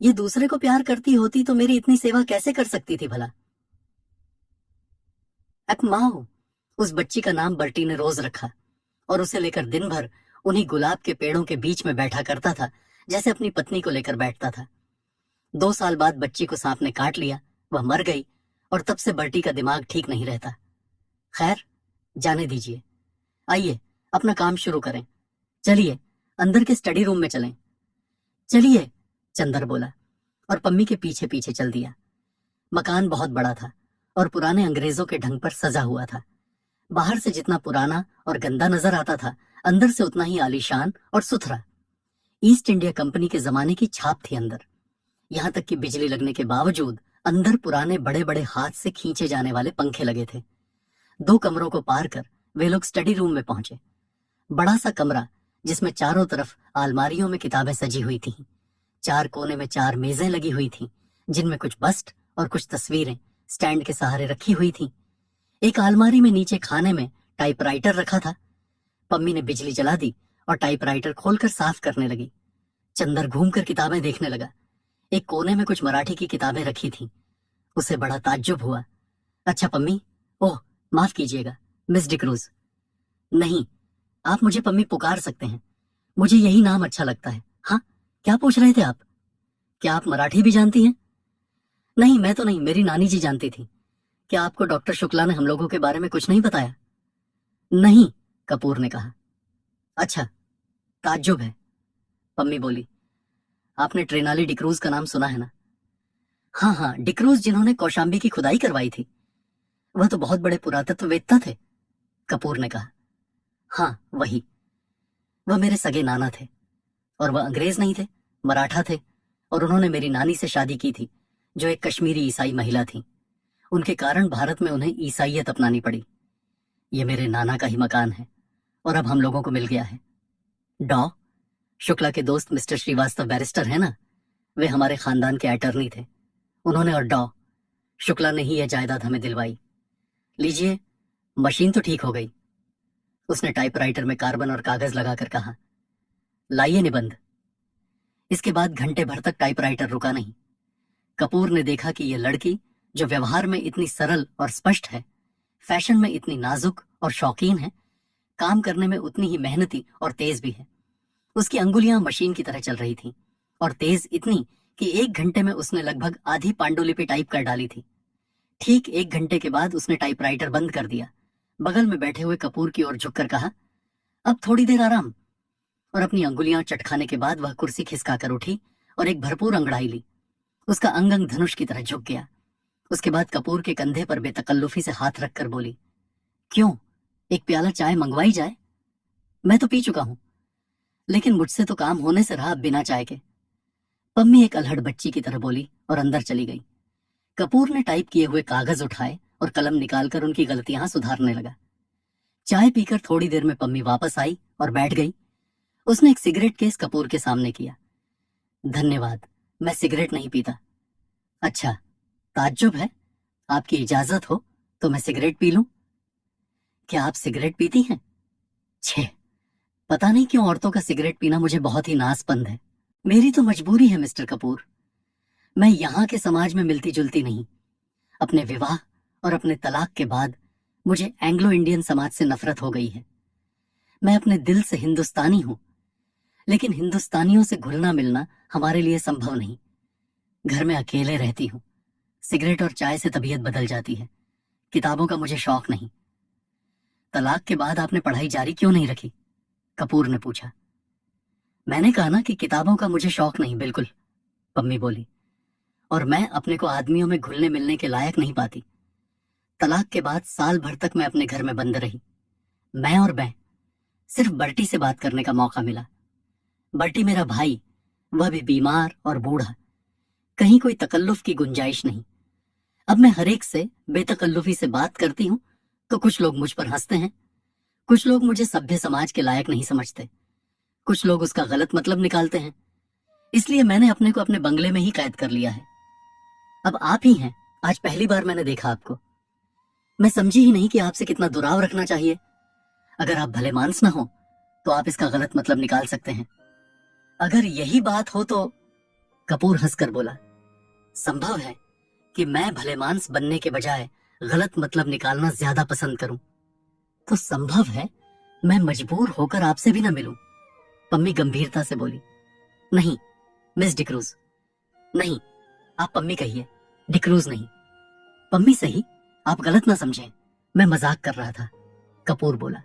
ये दूसरे को प्यार करती होती तो मेरी इतनी सेवा कैसे कर सकती थी भला। माओ, उस बच्ची का नाम बर्टी ने रोज रखा, और उसे लेकर दिन भर उन्हीं गुलाब के पेड़ों के बीच में बैठा करता था जैसे अपनी पत्नी को लेकर बैठता था। 2 साल बाद बच्ची को सांप ने काट लिया, वह मर गई, और तब से बर्टी का दिमाग ठीक नहीं रहता। खैर, जाने दीजिए। आइए अपना काम शुरू करें। चलिए अंदर के स्टडी रूम में चलें। चलिए, चंदर बोला, और पम्मी के पीछे पीछे चल दिया। मकान बहुत बड़ा था और पुराने अंग्रेजों के ढंग पर सजा हुआ था। बाहर से जितना पुराना और गंदा नजर आता था, अंदर से उतना ही आलीशान और सुथरा। ईस्ट इंडिया कंपनी के जमाने की छाप थी अंदर। यहाँ तक कि बिजली लगने के बावजूद अंदर पुराने बड़े बड़े हाथ से खींचे जाने वाले पंखे लगे थे। 2 कमरों को पार कर वे लोग स्टडी रूम में पहुंचे। बड़ा सा कमरा जिसमें चारों तरफ अलमारियों में किताबें सजी हुई थीं। 4 कोने में 4 मेजें लगी हुई थीं, जिनमें कुछ बस्ट और कुछ तस्वीरें स्टैंड के सहारे रखी हुई थीं। एक अलमारी में नीचे खाने में टाइपराइटर रखा था। पम्मी ने बिजली जला दी और टाइपराइटर खोलकर साफ करने लगी। चंदर घूमकर किताबें देखने लगा। एक कोने में कुछ मराठी की किताबें रखी थीं। उसे बड़ा ताज्जुब हुआ। अच्छा पम्मी, ओह माफ कीजिएगा मिस डिक्रूज। नहीं, आप मुझे पम्मी पुकार सकते हैं, मुझे यही नाम अच्छा लगता है। हाँ, क्या पूछ रहे थे आप? क्या आप मराठी भी जानती हैं? नहीं, मैं तो नहीं, मेरी नानी जी जानती थी। क्या आपको डॉक्टर शुक्ला ने हम लोगों के बारे में कुछ नहीं बताया? नहीं, कपूर ने कहा। अच्छा, ताज्जुब है, पम्मी बोली। आपने ट्रेनाली डिक्रूज का नाम सुना है ना? हाँ हाँ, डिक्रूज जिन्होंने कौशाम्बी की खुदाई करवाई थी। वह तो बहुत बड़े पुरातत्ववेत्ता थे, कपूर ने कहा। हाँ वही। वह मेरे सगे नाना थे, और वह अंग्रेज नहीं थे, मराठा थे, और उन्होंने मेरी नानी से शादी की थी, जो एक कश्मीरी ईसाई महिला थी। उनके कारण भारत में उन्हें ईसाइयत अपनानी पड़ी। ये मेरे नाना का ही मकान है, और अब हम लोगों को मिल गया है। डॉ शुक्ला के दोस्त मिस्टर श्रीवास्तव बैरिस्टर है ना, वे हमारे खानदान के अटर्नी थे। उन्होंने और डॉ शुक्ला ने ही यह जायदाद हमें दिलवाई। लीजिए, मशीन तो ठीक हो गई। उसने टाइपराइटर में कार्बन और कागज लगाकर कहा, लाइए निबंध। इसके बाद घंटे भर तक टाइपराइटर रुका नहीं। कपूर ने देखा कि यह लड़की, जो व्यवहार में इतनी सरल और स्पष्ट है, फैशन में इतनी नाजुक और शौकीन है, काम करने में उतनी ही मेहनती और तेज भी है। उसकी अंगुलियां मशीन की तरह चल रही थीं, और तेज इतनी कि 1 घंटे में उसने लगभग आधी पांडुलिपि टाइप कर डाली थी। ठीक 1 घंटे के बाद उसने टाइपराइटर बंद कर दिया। बगल में बैठे हुए कपूर की ओर झुककर कहा, अब थोड़ी देर आराम। और अपनी अंगुलियां चटखाने के बाद वह कुर्सी खिसकाकर उठी और एक भरपूर अंगड़ाई ली। उसका अंग अंग धनुष की तरह झुक गया। उसके बाद कपूर के कंधे पर बेतकल्लुफी से हाथ रखकर बोली, क्यों, एक प्याला चाय मंगवाई जाए? मैं तो पी चुका हूं, लेकिन मुझसे तो काम होने से रहा बिना चाय के। पम्मी एक अल्हड़ बच्ची की तरह बोली और अंदर चली गई। कपूर ने टाइप किए हुए कागज उठाए और कलम निकालकर उनकी गलतियां सुधारने लगा। चाय पीकर थोड़ी देर में पम्मी वापस आई और बैठ गई। उसने एक सिगरेट केस कपूर के सामने किया। धन्यवाद, मैं सिगरेट नहीं पीता। अच्छा, ताज्जुब है, आपकी इजाजत हो तो मैं सिगरेट पी लूं? क्या आप सिगरेट पीती हैं? छे, पता नहीं क्यों औरतों का सिगरेट पीना मुझे बहुत ही नासपंद है। मेरी तो मजबूरी है मिस्टर कपूर। मैं यहाँ के समाज में मिलती जुलती नहीं। अपने विवाह और अपने तलाक के बाद मुझे एंग्लो इंडियन समाज से नफरत हो गई है। मैं अपने दिल से हिंदुस्तानी हूं, लेकिन हिंदुस्तानियों से घुलना मिलना हमारे लिए संभव नहीं। घर में अकेले रहती हूँ। सिगरेट और चाय से तबीयत बदल जाती है। किताबों का मुझे शौक नहीं। तलाक के बाद आपने पढ़ाई जारी क्यों नहीं रखी? कपूर ने पूछा। मैंने कहा ना कि किताबों का मुझे शौक नहीं, बिल्कुल, पम्मी बोली। और मैं अपने को आदमियों में घुलने मिलने के लायक नहीं पाती। तलाक के बाद साल भर तक मैं अपने घर में बंद रही। मैं सिर्फ बर्टी से बात करने का मौका मिला। बर्टी मेरा भाई, वह भी बीमार और बूढ़ा। कहीं कोई तकल्लुफ की गुंजाइश नहीं। अब मैं हरेक से बेतकल्लुफी से बात करती हूँ तो कुछ लोग मुझ पर हंसते हैं, कुछ लोग मुझे सभ्य समाज के लायक नहीं समझते, कुछ लोग उसका गलत मतलब निकालते हैं। इसलिए मैंने अपने को अपने बंगले में ही कैद कर लिया है। अब आप ही हैं, आज पहली बार मैंने देखा आपको। मैं समझी ही नहीं कि आपसे कितना दुराव रखना चाहिए। अगर आप भले मानस ना हो तो आप इसका गलत मतलब निकाल सकते हैं। अगर यही बात हो तो, कपूर हंसकर बोला, संभव है कि मैं भले मानस बनने के बजाय गलत मतलब निकालना ज्यादा पसंद करूं। तो संभव है मैं मजबूर होकर आपसे भी ना मिलूं। पम्मी गंभीरता से बोली। नहीं मिस डिक्रूज, नहीं, आप पम्मी कहिए, डिक्रूज नहीं। पम्मी सही, आप गलत ना समझें, मैं मजाक कर रहा था, कपूर बोला।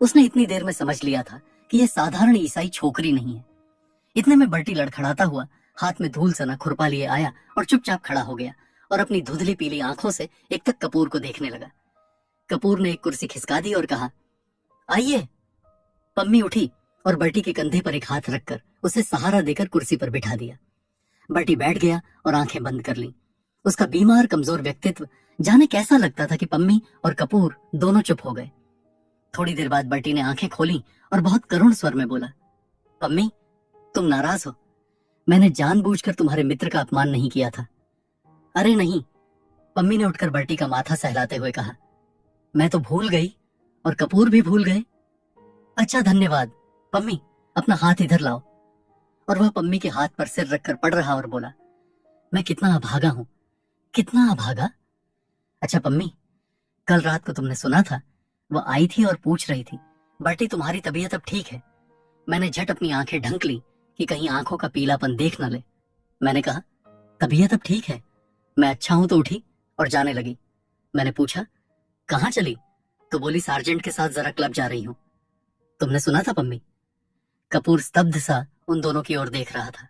उसने इतनी देर में समझ लिया था कि यह साधारण ईसाई छोकरी नहीं है। इतने में बर्टी लड़खड़ाता हुआ हाथ में धूल सना खुरपा लिए आया और चुपचाप खड़ा हो गया और अपनी धुंधली पीली आंखों से एक तक कपूर को देखने लगा। कपूर ने एक कुर्सी खिसका दी और कहा, आइए। पम्मी उठी और बर्टी के कंधे पर एक हाथ रखकर उसे सहारा देकर कुर्सी पर बिठा दिया। बर्टी बैठ गया और आंखें बंद कर ली। उसका बीमार कमजोर व्यक्तित्व जाने कैसा लगता था कि पम्मी और कपूर दोनों चुप हो गए। थोड़ी देर बाद बर्टी ने आंखें खोली और बहुत करुण स्वर में बोला, पम्मी, तुम नाराज हो? मैंने जानबूझकर तुम्हारे मित्र का अपमान नहीं किया था। अरे नहीं, पम्मी ने उठकर बर्टी का माथा सहलाते हुए कहा, मैं तो भूल गई और कपूर भी भूल गए। अच्छा धन्यवाद। पम्मी, अपना हाथ इधर लाओ। और वह पम्मी के हाथ पर सिर रखकर पड़ रहा और बोला, मैं कितना अभागा हूं, कितना अभागा। अच्छा पम्मी, कल रात को तुमने सुना था, वह आई थी और पूछ रही थी, बर्टी तुम्हारी तबीयत अब ठीक है? मैंने झट अपनी आंखें ढंक ली कि कहीं आंखों का पीलापन देख न ले। मैंने कहा, तबीयत अब ठीक है। मैं अच्छा हूं तो उठी और जाने लगी। मैंने पूछा, कहाँ चली? तो बोली, सार्जेंट के साथ जरा क्लब जा रही हूं। तुमने सुना था पम्मी? कपूर स्तब्ध सा उन दोनों की ओर देख रहा था।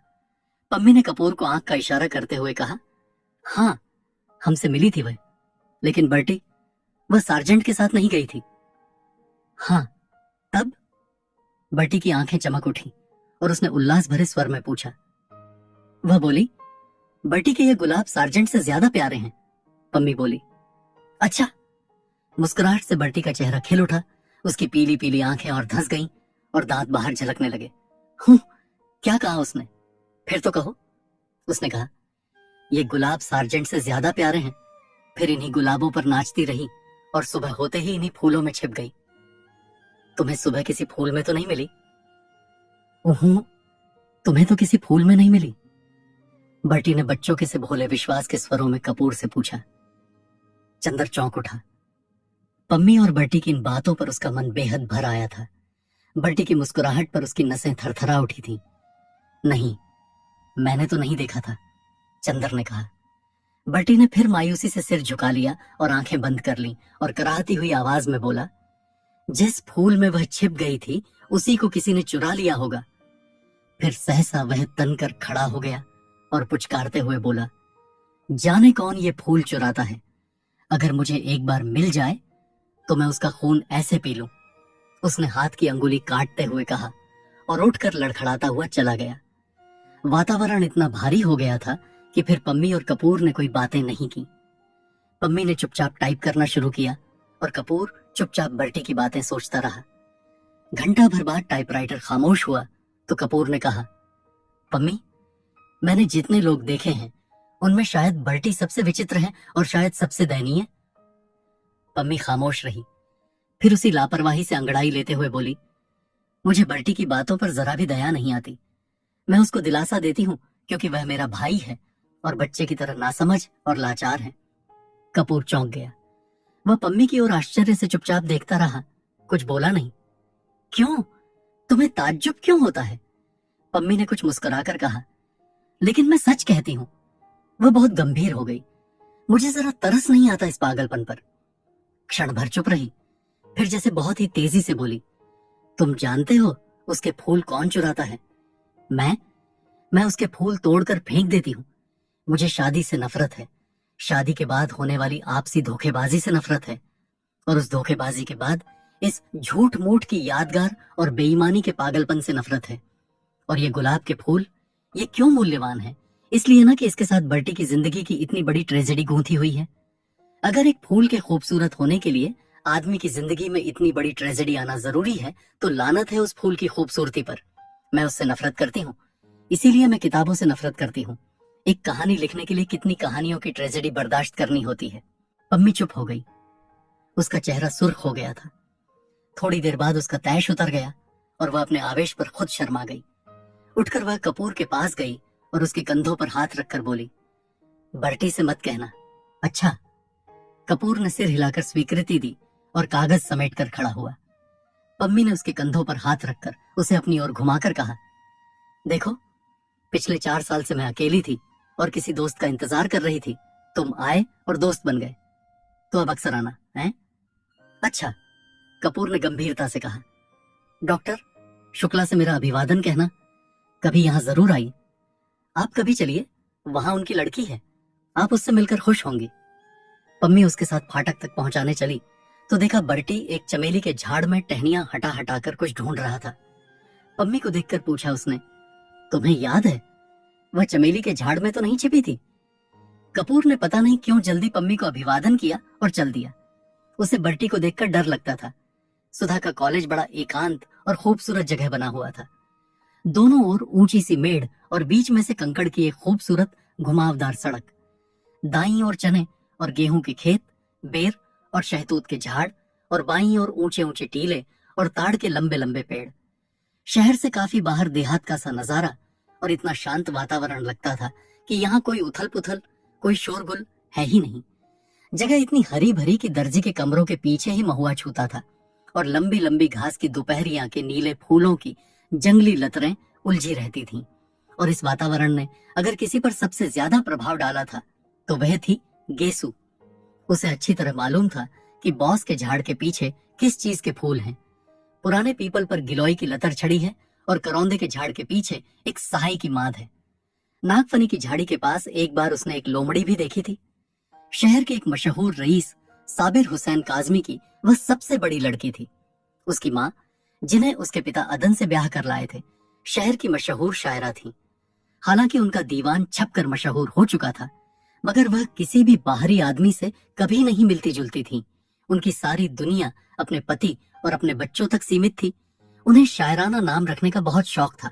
पम्मी ने कपूर को आंख का इशारा करते हुए कहा, हाँ, हमसे मिली थी वह, लेकिन बर्टी, वह सार्जेंट के साथ नहीं गई थी। हाँ, तब? बर्टी की आंखें चमक उठी और उसने उल्लास भरे स्वर में पूछा। वह बोली, बर्टी के ये गुलाब सार्जेंट से ज्यादा प्यारे हैं। पम्मी बोली, अच्छा। मुस्कुराहट से बर्टी का चेहरा खिल उठा, उसकी पीली पीली आंखें और धंस गईं और दांत बाहर झलकने लगे। क्या कहा उसने? फिर तो कहो। उसने कहा, ये गुलाब सार्जेंट से ज्यादा प्यारे हैं। फिर इन्हीं गुलाबों पर नाचती रही और सुबह होते ही इन्हीं फूलों में छिप गई। तुम्हें सुबह किसी फूल में तो नहीं मिली? तुम्हें तो किसी फूल में नहीं मिली? बर्टी ने बच्चों के से भोले विश्वास के स्वरों में कपूर से पूछा। चंदर चौंक उठा। पम्मी और बर्टी की इन बातों पर उसका मन बेहद भर आया था। बर्टी की मुस्कुराहट पर उसकी नसें थरथरा उठी थी। नहीं, मैंने तो नहीं देखा था, चंदर ने कहा। बर्टी ने फिर मायूसी से सिर झुका लिया और आंखें बंद कर लीं और कराहती हुई आवाज में बोला, जिस फूल में वह छिप गई थी उसी को किसी ने चुरा लिया होगा। फिर सहसा वह तनकर खड़ा हो गया और पुचकारते हुए बोला, जाने कौन ये फूल चुराता है। अगर मुझे एक बार मिल जाए तो मैं उसका खून ऐसे पी लूं। उसने हाथ की अंगुली काटते हुए कहा और उठकर लड़खड़ाता हुआ चला गया। वातावरण इतना भारी हो गया था कि फिर पम्मी और कपूर ने कोई बातें नहीं की। पम्मी ने चुपचाप टाइप करना शुरू किया और कपूर चुपचाप बर्टी की बातें सोचता रहा। घंटा भर बाद टाइपराइटर खामोश हुआ तो कपूर ने कहा, पम्मी, मैंने जितने लोग देखे हैं उनमें शायद बर्टी सबसे विचित्र है और शायद सबसे दयनीय। पम्मी खामोश रही, फिर उसी लापरवाही से अंगड़ाई लेते हुए बोली, मुझे बर्टी की बातों पर जरा भी दया नहीं आती। मैं उसको दिलासा देती हूँ क्योंकि वह मेरा भाई है और बच्चे की तरह नासमझ और लाचार है। कपूर चौंक गया। वह पम्मी की ओर आश्चर्य से चुपचाप देखता रहा, कुछ बोला नहीं। क्यों? तुम्हें ताज्जुब क्यों होता है? पम्मी ने कुछ मुस्कुराकर कहा, लेकिन मैं सच कहती हूँ। वह बहुत गंभीर हो गई। मुझे जरा तरस नहीं आता इस पागलपन पर। क्षण भर चुप रही, फिर जैसे बहुत ही तेजी से बोली, तुम जानते हो उसके फूल कौन चुराता है? मैं उसके फूल तोड़कर फेंक देती हूँ। मुझे शादी से नफरत है, शादी के बाद होने वाली आपसी धोखेबाजी से नफरत है, और उस धोखेबाजी के बाद इस झूठ मूठ की यादगार और बेईमानी के पागलपन से नफरत है। और ये गुलाब के फूल, ये क्यों मूल्यवान है? इसलिए ना कि इसके साथ बर्टी की जिंदगी की इतनी बड़ी ट्रेजेडी गूंथी हुई है। अगर एक फूल के खूबसूरत होने के लिए आदमी की जिंदगी में इतनी बड़ी ट्रेजेडी आना जरूरी है तो लानत है उस फूल की खूबसूरती पर। मैं उससे नफरत करती हूँ, इसीलिए मैं किताबों से नफरत करती हूँ। एक कहानी लिखने के लिए कितनी कहानियों की ट्रेजेडी बर्दाश्त करनी होती है। पम्मी चुप हो गई। उसका चेहरा सुर्ख हो गया था। थोड़ी देर बाद उसका तैश उतर गया और वह अपने आवेश पर खुद शर्मा गई। उठकर वह कपूर के पास गई और उसके कंधों पर हाथ रखकर बोली, बर्टी से मत कहना, अच्छा? कपूर ने सिर हिलाकर स्वीकृति दी और कागज समेटकर खड़ा हुआ। पम्मी ने उसके कंधों पर हाथ रखकर उसे अपनी ओर घुमाकर कहा, देखो, पिछले 4 साल से मैं अकेली थी और किसी दोस्त का इंतजार कर रही थी। तुम आए और दोस्त बन गए, तो अब अक्सर आना है। अच्छा, कपूर ने गंभीरता से कहा, डॉक्टर शुक्ला से मेरा अभिवादन कहना। कभी यहां जरूर आई। आप कभी चलिए, वहां उनकी लड़की है, आप उससे मिलकर खुश होंगी। पम्मी उसके साथ फाटक तक पहुंचाने चली तो देखा बर्टी एक चमेली के झाड़ में टहनियां हटा हटाकर कुछ ढूंढ रहा था। पम्मी को देखकर पूछा उसने, तुम्हें याद है वह चमेली के झाड़ में तो नहीं छिपी थी? कपूर ने पता नहीं क्यों जल्दी पम्मी को अभिवादन किया और चल दिया। उसे बर्टी को देखकर डर लगता था, सुधा का कॉलेज बड़ा एकांत और खूबसूरत जगह बना हुआ था। दोनों ओर ऊंची सी मेड़ और बीच में से कंकड़ की एक खूबसूरत घुमावदार सड़क। दाईं ओर चने और गेहूं के खेत, बेर और शहतूत के झाड़, और बाईं ओर ऊंचे ऊंचे टीले और ताड़ के लंबे लंबे पेड़। शहर से काफी बाहर देहात का सा नजारा, और इतना शांत वातावरण लगता था कि यहाँ कोई उथल पुथल, कोई शोरगुल है ही नहीं। जगह इतनी हरी भरी कि दर्जी के कमरों के पीछे ही महुआ छूता था, और लंबी लंबी घास की दोपहरियां के नीले फूलों की जंगली लतरें उलझी रहती थीं। और इस वातावरण ने अगर किसी पर सबसे ज्यादा प्रभाव डाला था तो वह थी गेसु। उसे अच्छी तरह मालूम था कि बॉस के झाड़ के पीछे किस चीज के फूल हैं। पुराने पीपल पर गिलोय की लतर छड़ी है, और करौंदे के झाड़ के पीछे एक सहाय की माद है। नागफनी की झाड़ी के पास एक बार उसने एक लोमड़ी भी देखी थी। शहर के एक मशहूर रईस साबिर हुसैन काजमी की वह सबसे बड़ी लड़की थी। उसकी माँ, जिन्हें उसके पिता अदन से ब्याह कर लाए थे, शहर की मशहूर शायरा थी। हालांकि उनका दीवान छपकर मशहूर हो चुका था, मगर वह किसी भी बाहरी आदमी से कभी नहीं मिलती जुलती थी। उनकी सारी दुनिया अपने पति और अपने बच्चों तक सीमित थी। उन्हें शायराना नाम रखने का बहुत शौक था।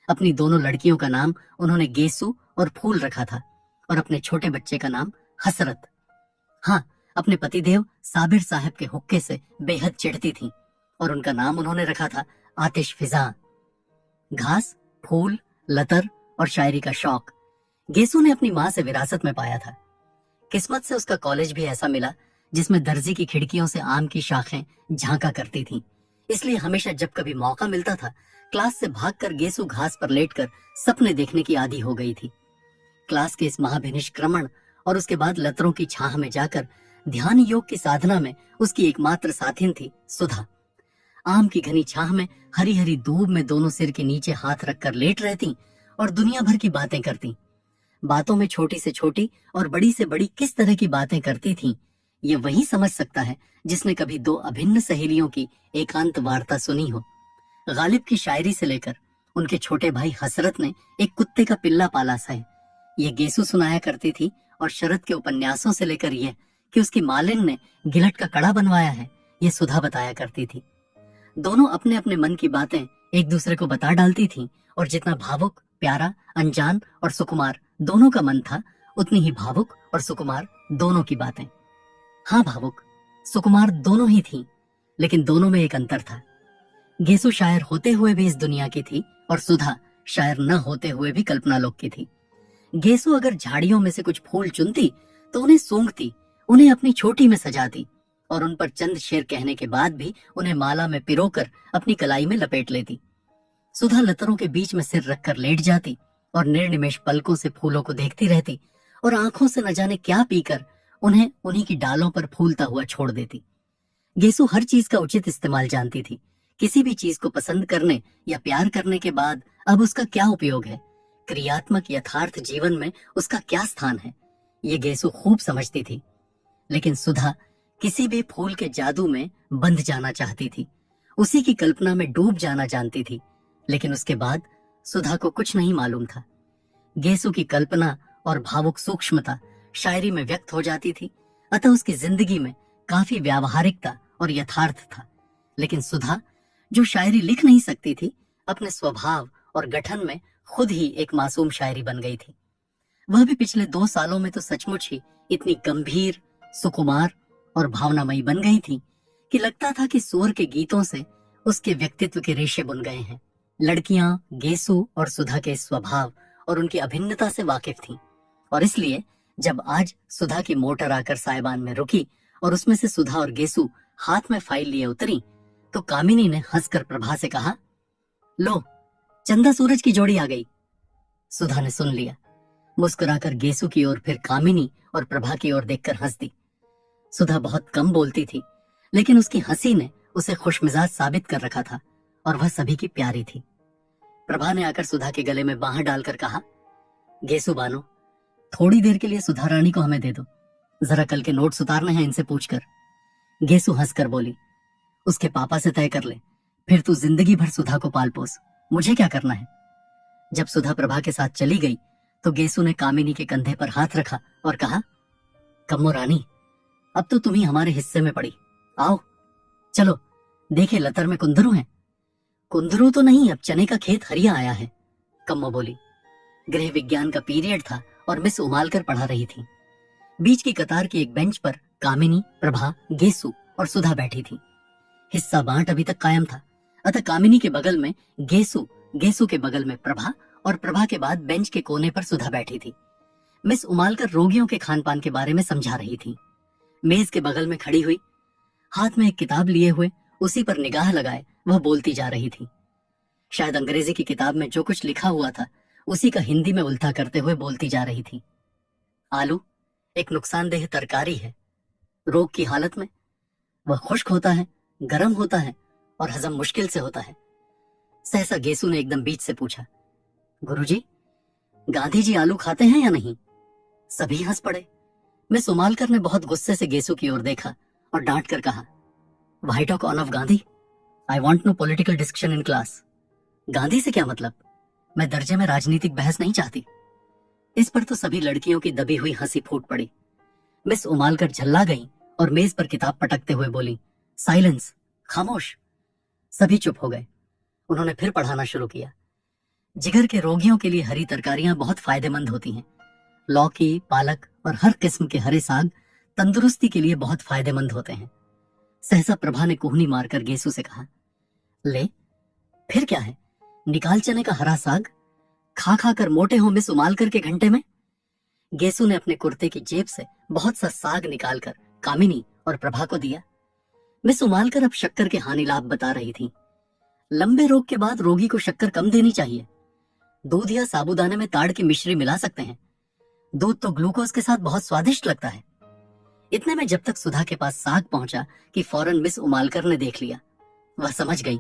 अपनी दोनों लड़कियों का नाम उन्होंने गेसु और फूल रखा था, और अपने छोटे बच्चे का नाम हसरत। हाँ, अपने पतिदेव साबिर साहब के हुक्के से बेहद चिढ़ती थी, और उनका नाम उन्होंने रखा था आतिश फिजा। घास, फूल, लतर और शायरी का शौक गेसु ने अपनी माँ से विरासत में पाया था। किस्मत से उसका कॉलेज भी ऐसा मिला जिसमें दर्जी की खिड़कियों से आम की शाखें झांका करती थीं। इसलिए हमेशा जब कभी मौका मिलता था, क्लास से भागकर गेसु घास पर लेटकर सपने देखने की आदी हो गई थी। क्लास के इस महाभिनिष्क्रमण और उसके बाद लतरों की छाह में जाकर ध्यान योग की साधना में उसकी एकमात्र साथिन थी सुधा। आम की घनी छाह में हरी हरी धूप में दोनों सिर के नीचे हाथ रखकर लेट रहती और दुनिया भर की बातें करती। बातों में छोटी से छोटी और बड़ी से बड़ी किस तरह की बातें करती थीं, ये वही समझ सकता है जिसने कभी दो अभिन्न सहेलियों की एकांत वार्ता सुनी हो। गालिब की शायरी से लेकर उनके छोटे भाई हसरत ने एक कुत्ते का पिल्ला पाला सा है, ये गेसु सुनाया करती थी। और शरद के उपन्यासों से लेकर यह कि उसकी मालिन ने गिलट का कड़ा बनवाया है, ये सुधा बताया करती थी। दोनों अपने अपने मन की बातें एक दूसरे को बता डालती थीं, और जितना भावुक, प्यारा, अनजान और सुकुमार दोनों का मन था, उतनी ही भावुक और सुकुमार दोनों की बातें। हाँ, भावुक सुकुमार दोनों ही थीं, लेकिन दोनों में एक अंतर था। गेसु शायर होते हुए भी इस दुनिया की थी, और सुधा शायर न होते हुए भी कल्पना लोक की थी। गेसु अगर झाड़ियों में से कुछ फूल चुनती तो उन्हें सूंघती, उन्हें अपनी छोटी में सजाती, और उन पर चंद शेर कहने के बाद भी उन्हें माला में पिरोकर अपनी कलाई में लपेट लेती। सुधा लतरों के बीच में सिर रखकर लेट जाती और निर्निमेष पलकों से फूलों को देखती रहती, और आंखों से न जाने क्या पीकर उन्हें उन्हीं की डालों पर फूलता हुआ छोड़ देती। गेसु हर चीज का उचित इस्तेमाल जानती थी। किसी भी चीज को पसंद करने या प्यार करने के बाद अब उसका क्या उपयोग है, क्रियात्मक यथार्थ जीवन में उसका क्या स्थान है, ये गेसु खूब समझती थी। लेकिन सुधा किसी भी फूल के जादू में बंध जाना चाहती थी, उसी की कल्पना में डूब जाना जानती थी। लेकिन उसके बाद सुधा को कुछ नहीं मालूम था। गेसु की कल्पना और भावुक सूक्ष्मता शायरी में व्यक्त हो जाती थी, अतः उसकी जिंदगी में काफी व्यावहारिकता और यथार्थ था। लेकिन सुधा, जो शायरी लिख नहीं सकती थी, अपने स्वभाव और गठन में खुद ही एक मासूम शायरी बन गई थी। वह भी पिछले 2 सालों में तो सचमुच ही इतनी गंभीर, सुकुमार और भावनामयी बन गई थी कि लगता था कि सूर के गीतों से उसके व्यक्तित्व के रेशे बुन गए हैं। लड़कियां गेसु और सुधा के स्वभाव और उनकी अभिन्नता से वाकिफ थीं, और इसलिए जब आज सुधा की मोटर आकर साइबान में रुकी और उसमें से सुधा और गेसु हाथ में फाइल लिए उतरी, तो कामिनी ने हंसकर प्रभा से कहा, लो, चंदा सूरज की जोड़ी आ गई। सुधा ने सुन लिया, मुस्कुराकर गेसु की ओर, फिर कामिनी और प्रभा की ओर देखकर हंस दी। सुधा बहुत कम बोलती थी, लेकिन उसकी हंसी ने उसे खुशमिजाज साबित कर रखा था, और वह सभी की प्यारी थी। प्रभा ने आकर सुधा के गले में बांह डालकर कहा, गेसु बानो, थोड़ी देर के लिए सुधा रानी को हमें दे दो, जरा कल के नोट्स उतारने हैं इनसे पूछकर। गेसु हंसकर बोली, उसके पापा से तय कर ले, फिर तू जिंदगी भर सुधा को पाल पोस, मुझे क्या करना है। जब सुधा प्रभा के साथ चली गई तो गेसु ने कामिनी के कंधे पर हाथ रखा और कहा, कम्मो रानी, अब तो तुम ही हमारे हिस्से में पड़ी, आओ चलो देखे लतर में कुंदरू हैं। कुंदरू तो नहीं, अब चने का खेत हरिया आया है, कम्मा बोली। गृह विज्ञान का पीरियड था और मिस उमालकर पढ़ा रही थी। बीच की कतार की एक बेंच पर कामिनी, प्रभा, गेसु और सुधा बैठी थी। हिस्सा बांट अभी तक कायम था, अतः कामिनी के बगल में गेसु, गेसु के बगल में प्रभा और प्रभा के बाद बेंच के कोने पर सुधा बैठी थी। मिस उमालकर रोगियों के खान पान के बारे में समझा रही थी। मेज के बगल में खड़ी हुई, हाथ में एक किताब लिए हुए उसी पर निगाह लगाए वह बोलती जा रही थी। शायद अंग्रेजी की किताब में जो कुछ लिखा हुआ था उसी का हिंदी में उल्था करते हुए बोलती जा रही थी। आलू एक नुकसानदेह तरकारी है। रोग की हालत में वह खुश्क होता है, गर्म होता है और हजम मुश्किल से होता है। सहसा गेसु ने एकदम बीच से पूछा, गुरुजी, गांधी जी आलू खाते हैं या नहीं? सभी हंस पड़े। मिस उमालकर ने बहुत गुस्से से गेसु की ओर देखा और डांट कर कहा, why talk on of Gandhi? I want no political discussion in class. Gandhi से क्या मतलब? मैं दर्जे में राजनीतिक बहस नहीं चाहती। इस पर तो सभी लड़कियों की दबी हुई हंसी फूट पड़ी। मिस उमालकर झल्ला गई और मेज पर किताब पटकते हुए बोली, साइलेंस, खामोश। सभी चुप हो गए। उन्होंने फिर पढ़ाना शुरू किया। जिगर के रोगियों के लिए हरी तरकारियां बहुत फायदेमंद होती हैं। लौकी, पालक और हर किस्म के हरे साग तंदुरुस्ती के लिए बहुत फायदेमंद होते हैं। सहसा प्रभा ने कोहनी मारकर गेसु से कहा, ले, फिर क्या है, निकाल चने का हरा साग, खा खा कर मोटे हो मिस उमालकर के घंटे में। गेसु ने अपने कुर्ते की जेब से बहुत सा साग निकालकर कामिनी और प्रभा को दिया। मिस उमालकर अब शक्कर के हानि लाभ बता रही थी। लंबे रोग के बाद रोगी को शक्कर कम देनी चाहिए। दूध या साबूदाने में ताड़ की मिश्री मिला सकते हैं। दूध तो ग्लूकोज के साथ बहुत स्वादिष्ट लगता है। इतने में जब तक सुधा के पास साग पहुंचा कि फौरन मिस उमालकर ने देख लिया। वह समझ गई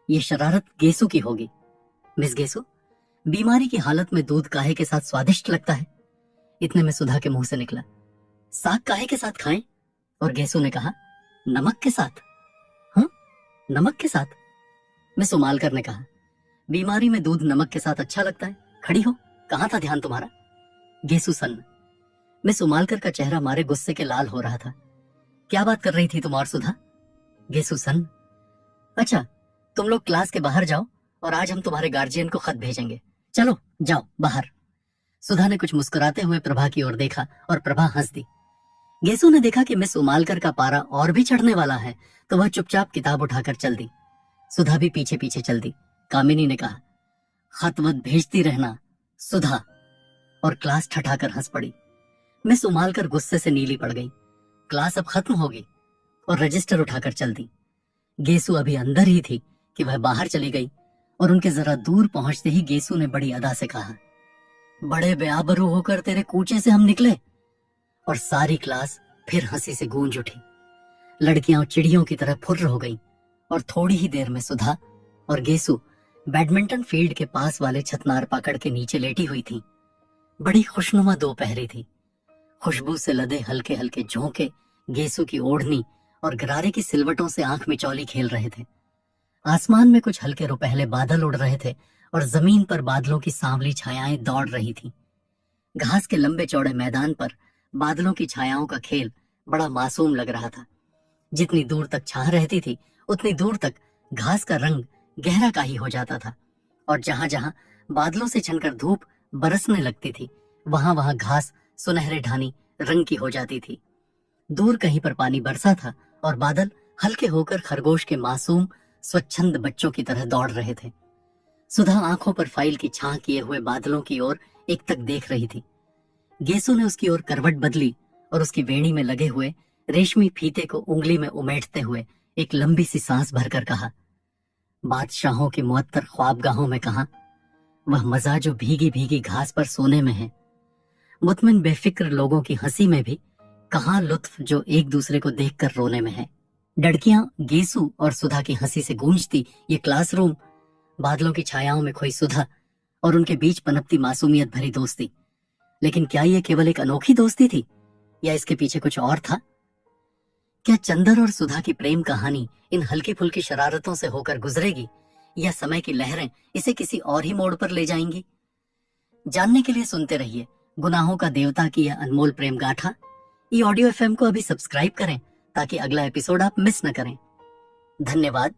ये शरारत गेसु की होगी। मिस गेसु, बीमारी की हालत में दूध काहे के साथ स्वादिष्ट लगता है? इतने में सुधा के मुंह से निकला, साग काहे के साथ खाएं? और गेसु ने कहा, नमक के साथ। हाँ, नमक के साथ? मिस उमालकर ने कहा, बीमारी में दूध नमक के साथ अच्छा लगता है। खड़ी हो, कहां था ध्यान तुम्हारा? गेसु सन्न। मिस उमालकर का चेहरा मारे गुस्से के लाल हो रहा था। क्या बात कर रही थी तुम और सुधा? गेसु सन्न। अच्छा, तुम लोग क्लास के बाहर जाओ और आज हम तुम्हारे गार्जियन को खत भेजेंगे। चलो जाओ बाहर। सुधा ने कुछ मुस्कुराते हुए प्रभा की ओर देखा और प्रभा हंस दी। गेसु ने देखा कि मिस उमालकर का पारा और भी चढ़ने वाला है तो वह चुपचाप किताब उठाकर चल दी। सुधा भी पीछे पीछे चल दी। कामिनी ने कहा, खत वत भेजती रहना सुधा, और क्लास ठठाकर हंस पड़ी। मिस उमालकर गुस्से से नीली पड़ गई। क्लास अब खत्म होगी और रजिस्टर उठाकर चल दी। गेसु अभी अंदर ही थी कि वह बाहर चली गई और उनके जरा दूर पहुंचते ही गेसु ने बड़ी अदा से कहा, बड़े बेआबरू होकर तेरे कूचे से हम निकले। और सारी क्लास फिर हंसी से गूंज उठी। लड़कियां चिड़ियों की तरह फुर्र हो गईं और थोड़ी ही देर में सुधा और गेसु बैडमिंटन फील्ड के पास वाले छतनार पाकड़ के नीचे लेटी हुई थी। बड़ी खुशनुमा दोपहरी थी। खुशबू से लदे हल्के हल्के झोंके गेसु की ओढ़नी और गरारे की सिलवटों से आंख में चौली खेल रहे थे। आसमान में कुछ हल्के रुपहले बादल उड़ रहे थे और जमीन पर बादलों की सांवली छायाएं दौड़ रही थीं। घास के लंबे चौड़े मैदान पर बादलों की छायाओं का खेल बड़ा मासूम लग रहा था। जितनी दूर तक छाह रहती थी उतनी दूर तक घास का रंग गहरा काही हो जाता था और जहां जहां बादलों से छनकर धूप बरसने लगती थी वहां वहां घास सुनहरे ढानी रंग की हो जाती थी। दूर कहीं पर पानी बरसा था और बादल हल्के होकर खरगोश के मासूम स्वच्छंद बच्चों की तरह दौड़ रहे थे। सुधा आंखों पर फाइल की छां किए हुए बादलों की ओर एक तक देख रही थी। गेसु ने उसकी ओर करवट बदली और उसकी वेणी में लगे हुए रेशमी फीते को उंगली में उमेटते हुए एक लंबी सी सांस भरकर कहा, बादशाहों की मुअत्तर ख्वाबगाहों में कहा, वह मजा जो भीगी भीगी घास पर सोने में है। मुतमिन बेफिक्र लोगों की हंसी में भी कहां लुत्फ जो एक दूसरे को देखकर रोने में है। लड़कियां गेसु और सुधा की हंसी से गूंजती ये क्लासरूम, बादलों की छायाओं में खोई सुधा और उनके बीच पनपती मासूमियत भरी दोस्ती। लेकिन क्या ये केवल एक अनोखी दोस्ती थी या इसके पीछे कुछ और था? क्या चंदर और सुधा की प्रेम कहानी इन हल्की फुल्की शरारतों से होकर गुजरेगी या समय की लहरें इसे किसी और ही मोड़ पर ले जाएंगी? जानने के लिए सुनते रहिए गुनाहों का देवता की यह अनमोल प्रेम गाथा। ये ऑडियो FM को अभी सब्सक्राइब करें ताकि अगला एपिसोड आप मिस न करें। धन्यवाद।